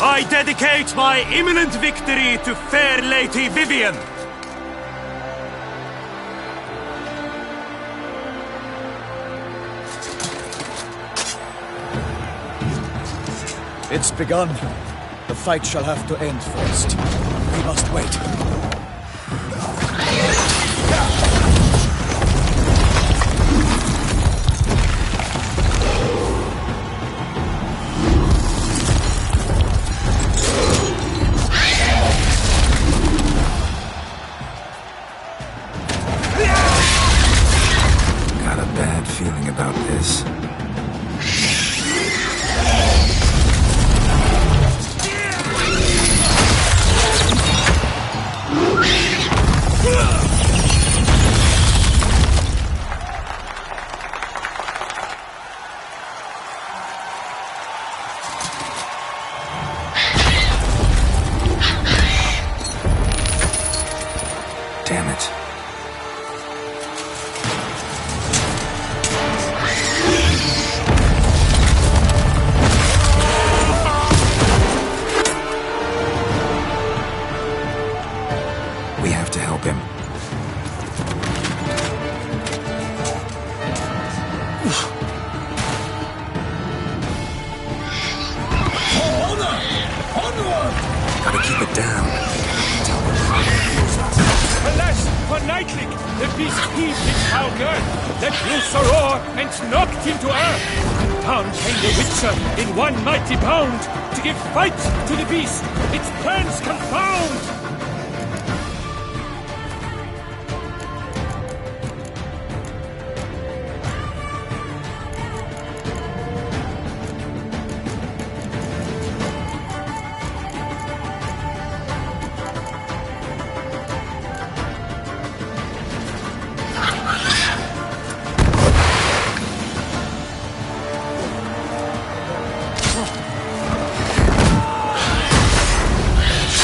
I dedicate my imminent victory to fair Lady Vivian. It's begun. The fight shall have to end first. We must wait. Got a bad feeling about this. Damn it. We have to help him. Gotta keep it down. Alas, for Nightling, the beast heaved its foul girth, let loose a roar, and knocked him to earth. And down came the Witcher in one mighty bound, to give fight to the beast, its plans confound.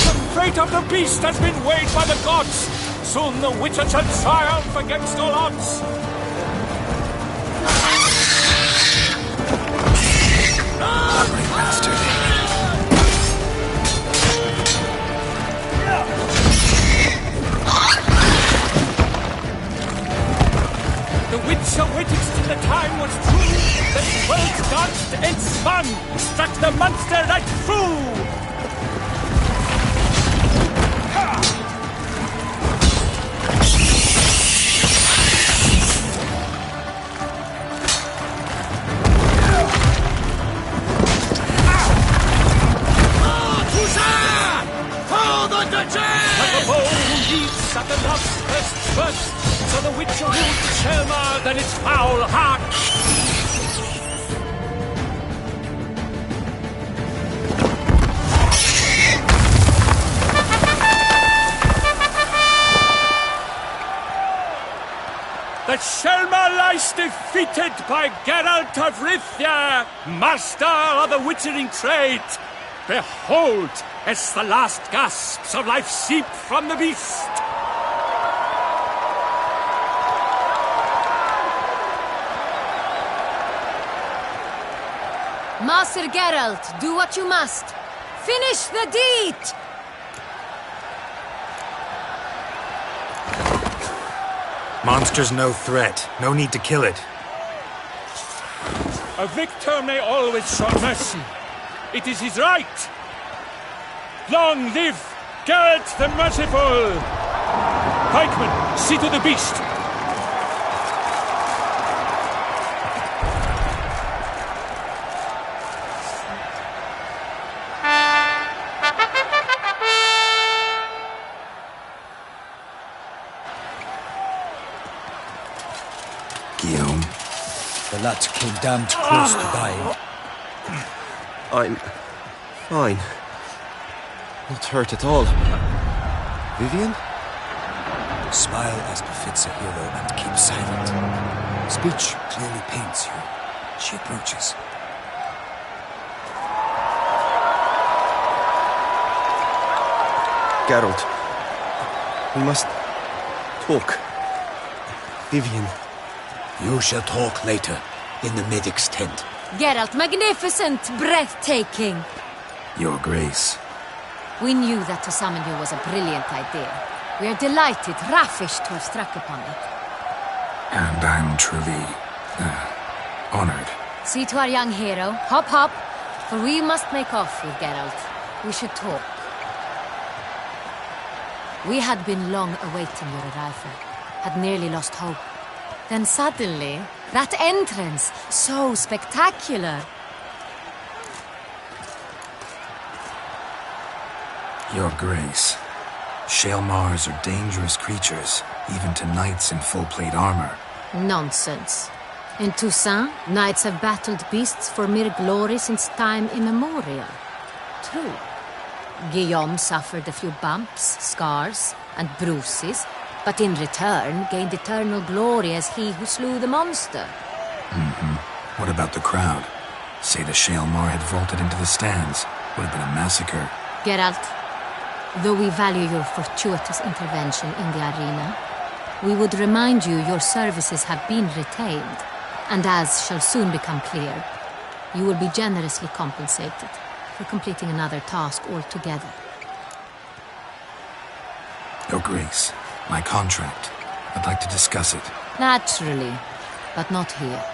The fate of the beast has been weighed by the gods. Soon the Witcher shall triumph against all odds. Ugly bastard. The Witcher waited till the time was true. The 12 dodged and spun, struck the monster right through. the Duchess! Like a bow who leaps at the love's first burst, so the witcher rules Shelmar than its foul heart. That Shelmar lies defeated by Geralt of Rithia, master of the witchering trade. Behold, as the last gasps of life seep from the beast. Master Geralt, do what you must. Finish the deed! Monster's no threat. No need to kill it. A victor may always show mercy. It is his right. Long live Geralt the Merciful! Pikeman, see to the beast. Guillaume. The lad came damned close to dying. I'm fine. Not hurt at all. Vivian? Smile as befits a hero and keep silent. Speech clearly pains you. She approaches. Geralt, we must talk. Vivian. You shall talk later, in the medic's tent. Geralt, magnificent, breathtaking. Your Grace. We knew that to summon you was a brilliant idea. We are delighted, ravished to have struck upon it. And I'm truly, honored. See to our young hero. Hop, hop. For we must make off with Geralt. We should talk. We had been long awaiting your arrival. Had nearly lost hope. Then suddenly, that entrance, so spectacular. Your Grace. Shelmars are dangerous creatures, even to knights in full-plate armor. Nonsense. In Toussaint, knights have battled beasts for mere glory since time immemorial. True. Guillaume suffered a few bumps, scars, and bruises, but in return gained eternal glory as he who slew the monster. What about the crowd? Say the Shelmar had vaulted into the stands. Would have been a massacre. Geralt, though we value your fortuitous intervention in the arena, we would remind you your services have been retained, and as shall soon become clear, you will be generously compensated for completing another task altogether. Your Grace, my contract. I'd like to discuss it. Naturally, but not here.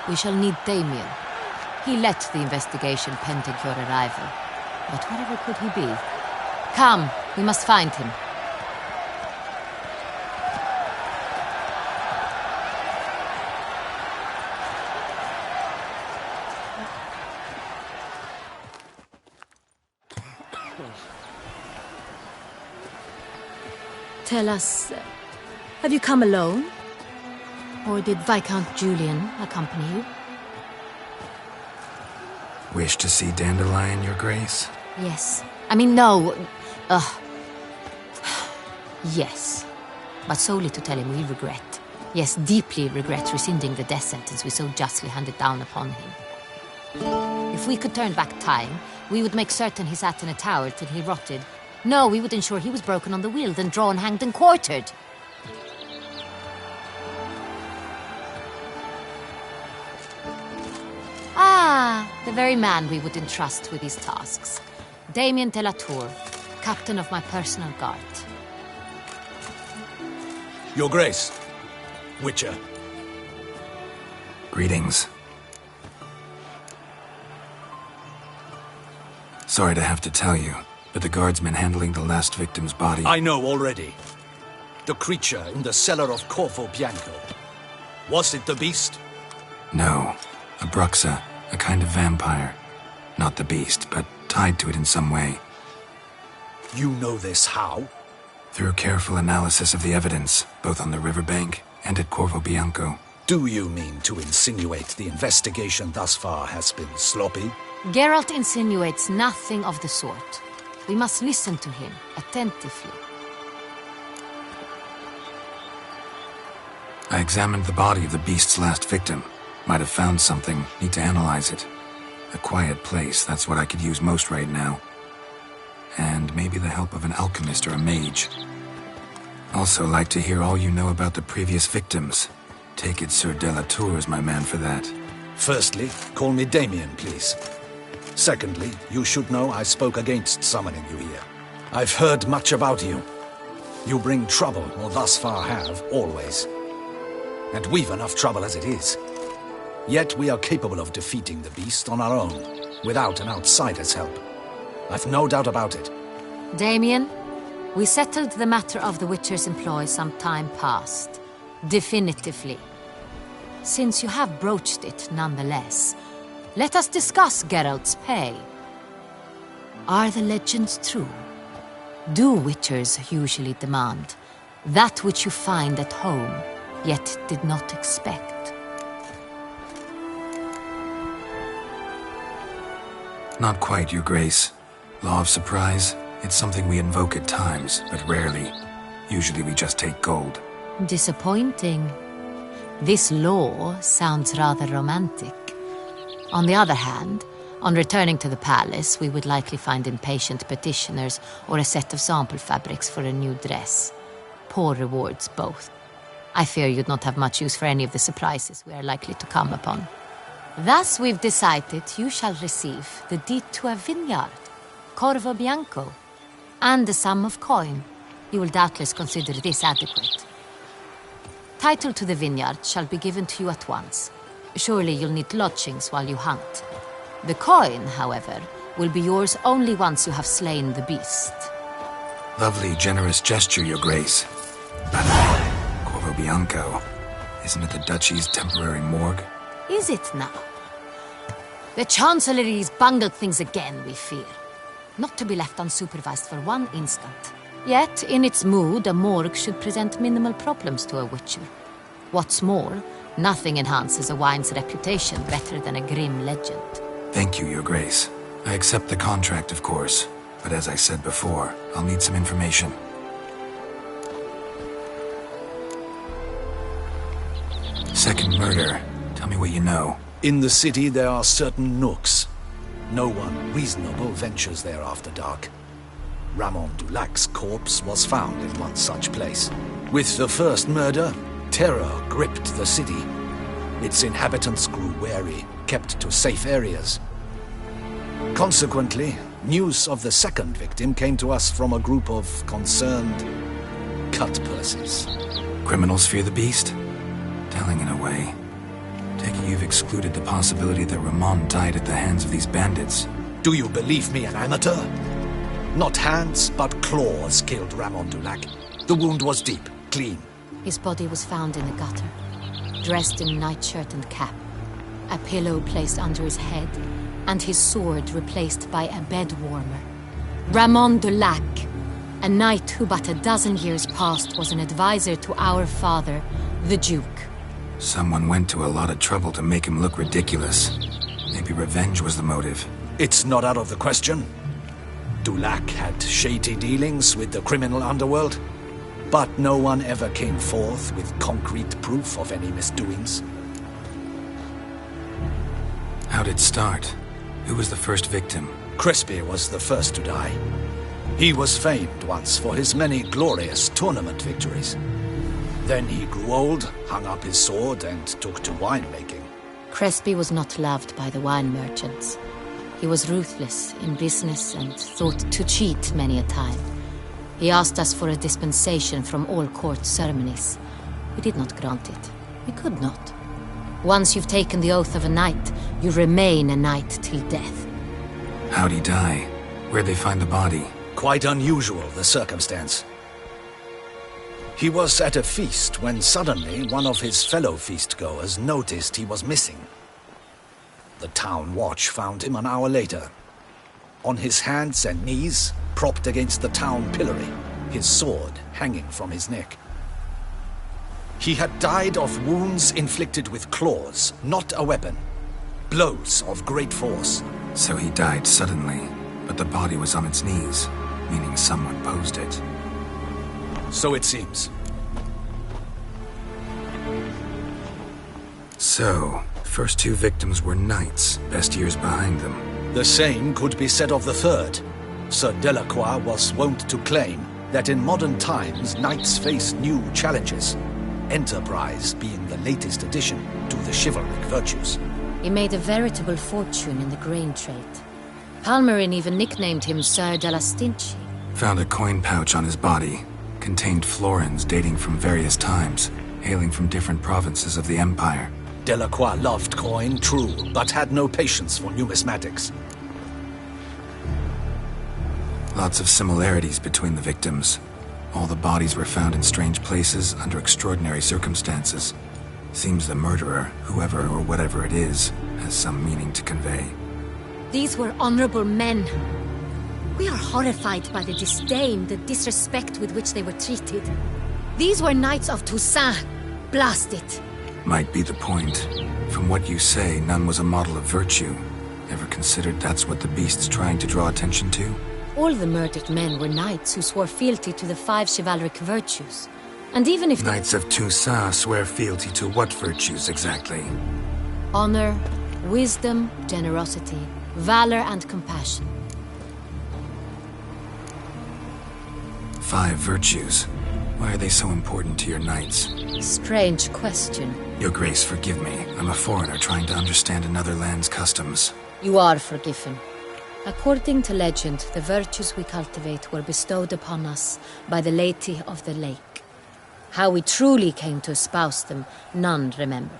We shall need Damien. He led the investigation pending your arrival. But wherever could he be? Come, we must find him. Tell us, have you come alone? Or did Viscount Julian accompany you? Wish to see Dandelion, Your Grace? Yes. I mean, no. Yes. But solely to tell him we regret. Yes, deeply regret rescinding the death sentence we so justly handed down upon him. If we could turn back time, we would make certain he sat in a tower till he rotted. No, we would ensure he was broken on the wheel, then drawn, hanged, and quartered. Ah, the very man we would entrust with these tasks. Damien de la Tour, captain of my personal guard. Your Grace, Witcher. Greetings. Sorry to have to tell you, but the guardsman handling the last victim's body... I know already. The creature in the cellar of Corvo Bianco. Was it the beast? No. A Bruxa, a kind of vampire. Not the beast, but tied to it in some way. You know this how? Through careful analysis of the evidence, both on the riverbank and at Corvo Bianco. Do you mean to insinuate the investigation thus far has been sloppy? Geralt insinuates nothing of the sort. We must listen to him attentively. I examined the body of the beast's last victim. Might have found something. Need to analyze it. A quiet place, that's what I could use most right now. And maybe the help of an alchemist or a mage. Also like to hear all you know about the previous victims. Take it Sir Delatour is my man for that. Firstly, call me Damien, please. Secondly, you should know I spoke against summoning you here. I've heard much about you. You bring trouble, or thus far have, always. And we've enough trouble as it is. Yet we are capable of defeating the beast on our own, without an outsider's help. I've no doubt about it. Damien, we settled the matter of the Witcher's employ some time past. Definitively. Since you have broached it nonetheless, let us discuss Geralt's pay. Are the legends true? Do Witchers usually demand that which you find at home, yet did not expect? Not quite, Your Grace. Law of surprise, it's something we invoke at times, but rarely. Usually we just take gold. Disappointing. This law sounds rather romantic. On the other hand, on returning to the palace, we would likely find impatient petitioners or a set of sample fabrics for a new dress. Poor rewards, both. I fear you'd not have much use for any of the surprises we are likely to come upon. Thus, we've decided you shall receive the deed to a vineyard, Corvo Bianco, and a sum of coin. You will doubtless consider this adequate. Title to the vineyard shall be given to you at once. Surely you'll need lodgings while you hunt. The coin, however, will be yours only once you have slain the beast. Lovely, generous gesture, Your Grace. But Corvo Bianco, isn't it the Duchy's temporary morgue? Is it now? The Chancellery's bungled things again, we fear. Not to be left unsupervised for one instant. Yet, in its mood, a morgue should present minimal problems to a Witcher. What's more, nothing enhances a wine's reputation better than a grim legend. Thank you, Your Grace. I accept the contract, of course. But as I said before, I'll need some information. Second murder. Tell me what you know. In the city, there are certain nooks. No one reasonable ventures there after dark. Ramon Dulac's corpse was found in one such place. With the first murder, terror gripped the city. Its inhabitants grew wary, kept to safe areas. Consequently, news of the second victim came to us from a group of concerned cut-purses. Criminals fear the beast? Telling in a way. Take it you've excluded the possibility that Ramon died at the hands of these bandits. Do you believe me an amateur? Not hands, but claws killed Ramon Dulac. The wound was deep, clean. His body was found in a gutter, dressed in nightshirt and cap, a pillow placed under his head, and his sword replaced by a bed warmer. Ramon Dulac, a knight who but a dozen years past was an advisor to our father, the Duke. Someone went to a lot of trouble to make him look ridiculous. Maybe revenge was the motive. It's not out of the question. Dulac had shady dealings with the criminal underworld, but no one ever came forth with concrete proof of any misdoings. How'd it start? Who was the first victim? Crespi was the first to die. He was famed once for his many glorious tournament victories. Then he grew old, hung up his sword, and took to winemaking. Crespi was not loved by the wine merchants. He was ruthless in business and thought to cheat many a time. He asked us for a dispensation from all court ceremonies. We did not grant it. We could not. Once you've taken the oath of a knight, you remain a knight till death. How'd he die? Where'd they find the body? Quite unusual, the circumstance. He was at a feast when suddenly one of his fellow feastgoers noticed he was missing. The town watch found him an hour later. on his hands and knees, propped against the town pillory, his sword hanging from his neck. He had died of wounds inflicted with claws, not a weapon. Blows of great force. So he died suddenly, but the body was on its knees, meaning someone posed it. So it seems. So, first two victims were knights, best years behind them. The same could be said of the third. Sir Delacroix was wont to claim that in modern times knights face new challenges, enterprise being the latest addition to the chivalric virtues. He made a veritable fortune in the grain trade. Palmerin even nicknamed him Sir de la Stinchi. Found a coin pouch on his body. Contained florins dating from various times, hailing from different provinces of the Empire. Delacroix loved coin, true, but had no patience for numismatics. Lots of similarities between the victims. All the bodies were found in strange places under extraordinary circumstances. Seems the murderer, whoever or whatever it is, has some meaning to convey. These were honorable men. We are horrified by the disdain, the disrespect with which they were treated. These were knights of Toussaint. Blast it. Might be the point. From what you say, none was a model of virtue. Ever considered that's what the beast's trying to draw attention to? All the murdered men were knights who swore fealty to the 5 chivalric virtues. And even if Knights of Toussaint swear fealty to what virtues exactly? honor, wisdom, generosity, valor, and compassion. 5 virtues. Why are they so important to your knights? Strange question. Your Grace, forgive me. I'm a foreigner trying to understand another land's customs. You are forgiven. According to legend, the virtues we cultivate were bestowed upon us by the Lady of the Lake. How we truly came to espouse them, none remember.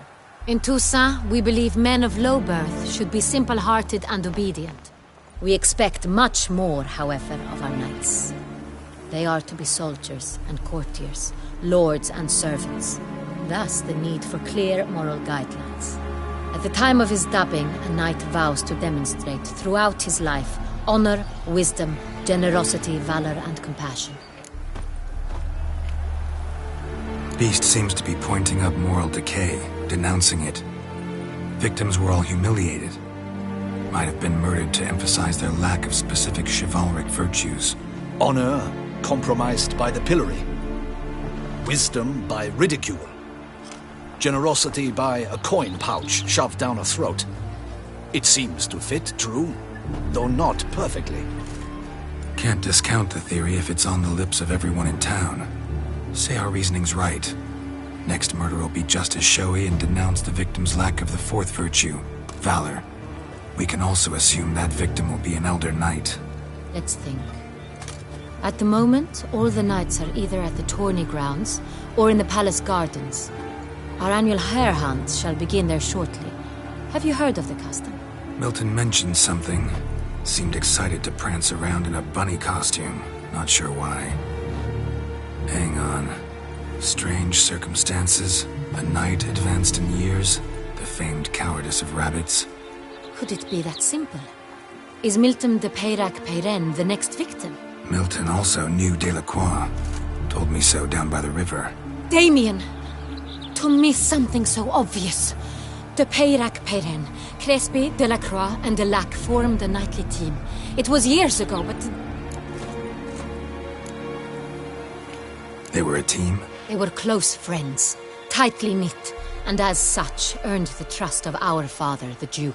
In Toussaint, we believe men of low birth should be simple-hearted and obedient. We expect much more, however, of our knights. They are to be soldiers and courtiers, lords and servants. Thus, the need for clear moral guidelines. At the time of his dubbing, a knight vows to demonstrate throughout his life honor, wisdom, generosity, valor, and compassion. Beast seems to be pointing up moral decay, denouncing it. Victims were all humiliated. Might have been murdered to emphasize their lack of specific chivalric virtues. Honor compromised by the pillory. Wisdom by ridicule. Generosity by a coin pouch shoved down a throat. It seems to fit, true, though not perfectly. Can't discount the theory if it's on the lips of everyone in town. Say our reasoning's right. Next murder will be just as showy and denounce the victim's lack of the 4th virtue, valor. We can also assume that victim will be an elder knight. Let's think. At the moment, all the knights are either at the tourney grounds or in the palace gardens. Our annual hare hunt shall begin there shortly. Have you heard of the custom? Milton mentioned something. Seemed excited to prance around in a bunny costume. Not sure why. Hang on. Strange circumstances. A knight advanced in years. The famed cowardice of rabbits. Could it be that simple? Is Milton de Peyrac-Peyren the next victim? Milton also knew Delacroix. Told me so down by the river. Damien! To miss something so obvious. De Peyrac-Peyren, Crespi, Delacroix, and Delac formed a knightly team. It was years ago, but... They were a team? They were close friends, tightly knit, and as such earned the trust of our father, the Duke.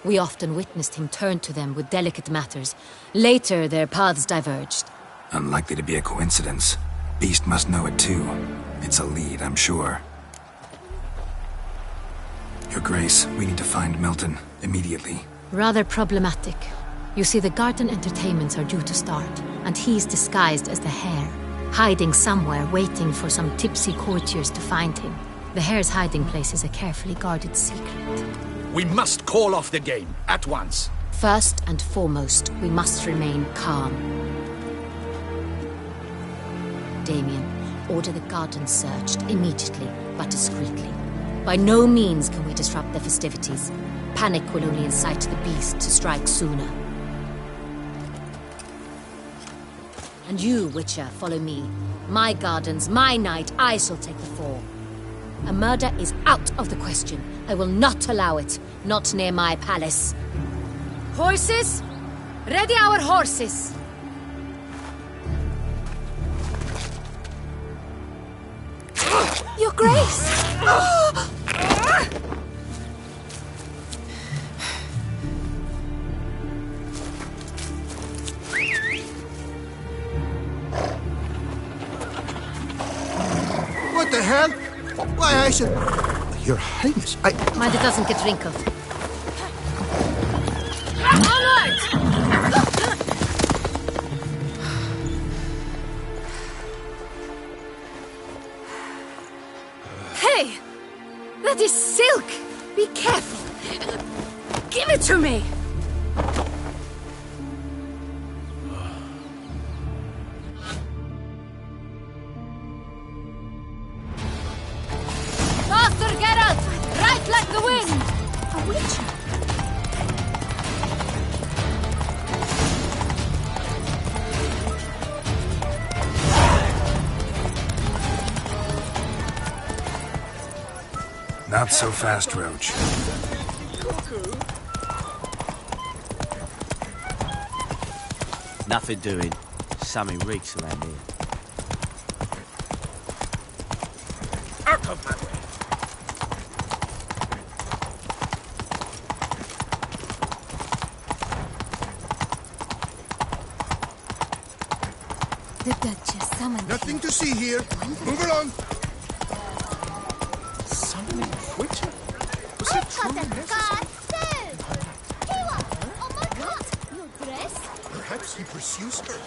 We often witnessed him turn to them with delicate matters. Later, their paths diverged. Unlikely to be a coincidence. Beast must know it too. It's a lead, I'm sure. Your Grace, we need to find Milton, immediately. Rather problematic. You see, the garden entertainments are due to start, and he's disguised as the hare, hiding somewhere, waiting for some tipsy courtiers to find him. The hare's hiding place is a carefully guarded secret. We must call off the game, at once. First and foremost, we must remain calm. Damien, order the garden searched immediately, but discreetly. By no means can we disrupt the festivities. Panic will only incite the beast to strike sooner. And you, Witcher, follow me. My gardens, my night, I shall take the fall. A murder is out of the question. I will not allow it. Not near my palace. Horses? Ready our horses! Your Grace! What the hell? Why, I should... Your Highness, Mind it doesn't get wrinkled. Onward! Hey! That is silk! Be careful! Give it to me! Faster, Geralt! Right like the wind! A witcher! Not so fast, Roach. Nothing doing. Something reeks around here. Out of my way! The Duchess summoned Nothing to see here. Move along. Summoning Witcher? Was it truly necessary? Perhaps he pursues her.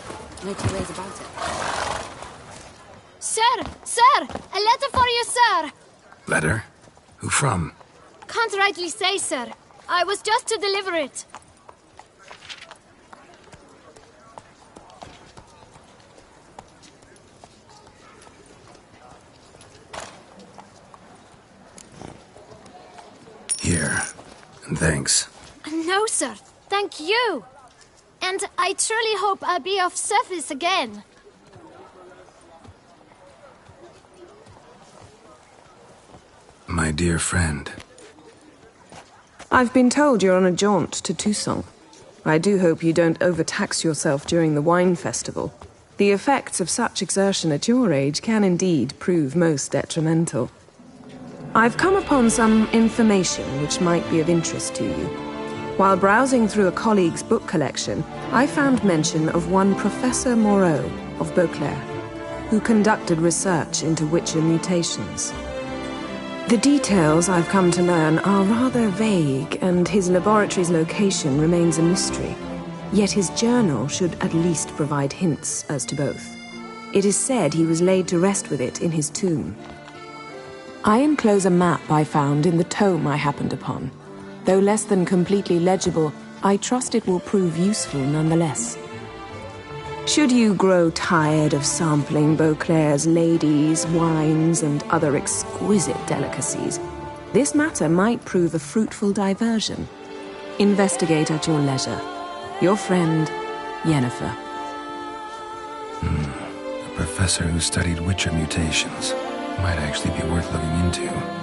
No two ways about it. Sir! Sir! A letter for you, sir! Letter? Who from? Can't rightly say, sir. I was just to deliver it. Here. And thanks. No, sir. Thank you. And I truly hope I'll be of service again. My dear friend. I've been told you're on a jaunt to Toussaint. I do hope you don't overtax yourself during the wine festival. The effects of such exertion at your age can indeed prove most detrimental. I've come upon some information which might be of interest to you. While browsing through a colleague's book collection, I found mention of one Professor Moreau of Beauclair, who conducted research into Witcher mutations. The details I've come to learn are rather vague, and his laboratory's location remains a mystery. Yet his journal should at least provide hints as to both. It is said he was laid to rest with it in his tomb. I enclose a map I found in the tome I happened upon. Though less than completely legible, I trust it will prove useful nonetheless. Should you grow tired of sampling Beauclair's ladies, wines, and other exquisite delicacies, this matter might prove a fruitful diversion. Investigate at your leisure. Your friend, Yennefer. A professor who studied Witcher mutations. Might actually be worth looking into.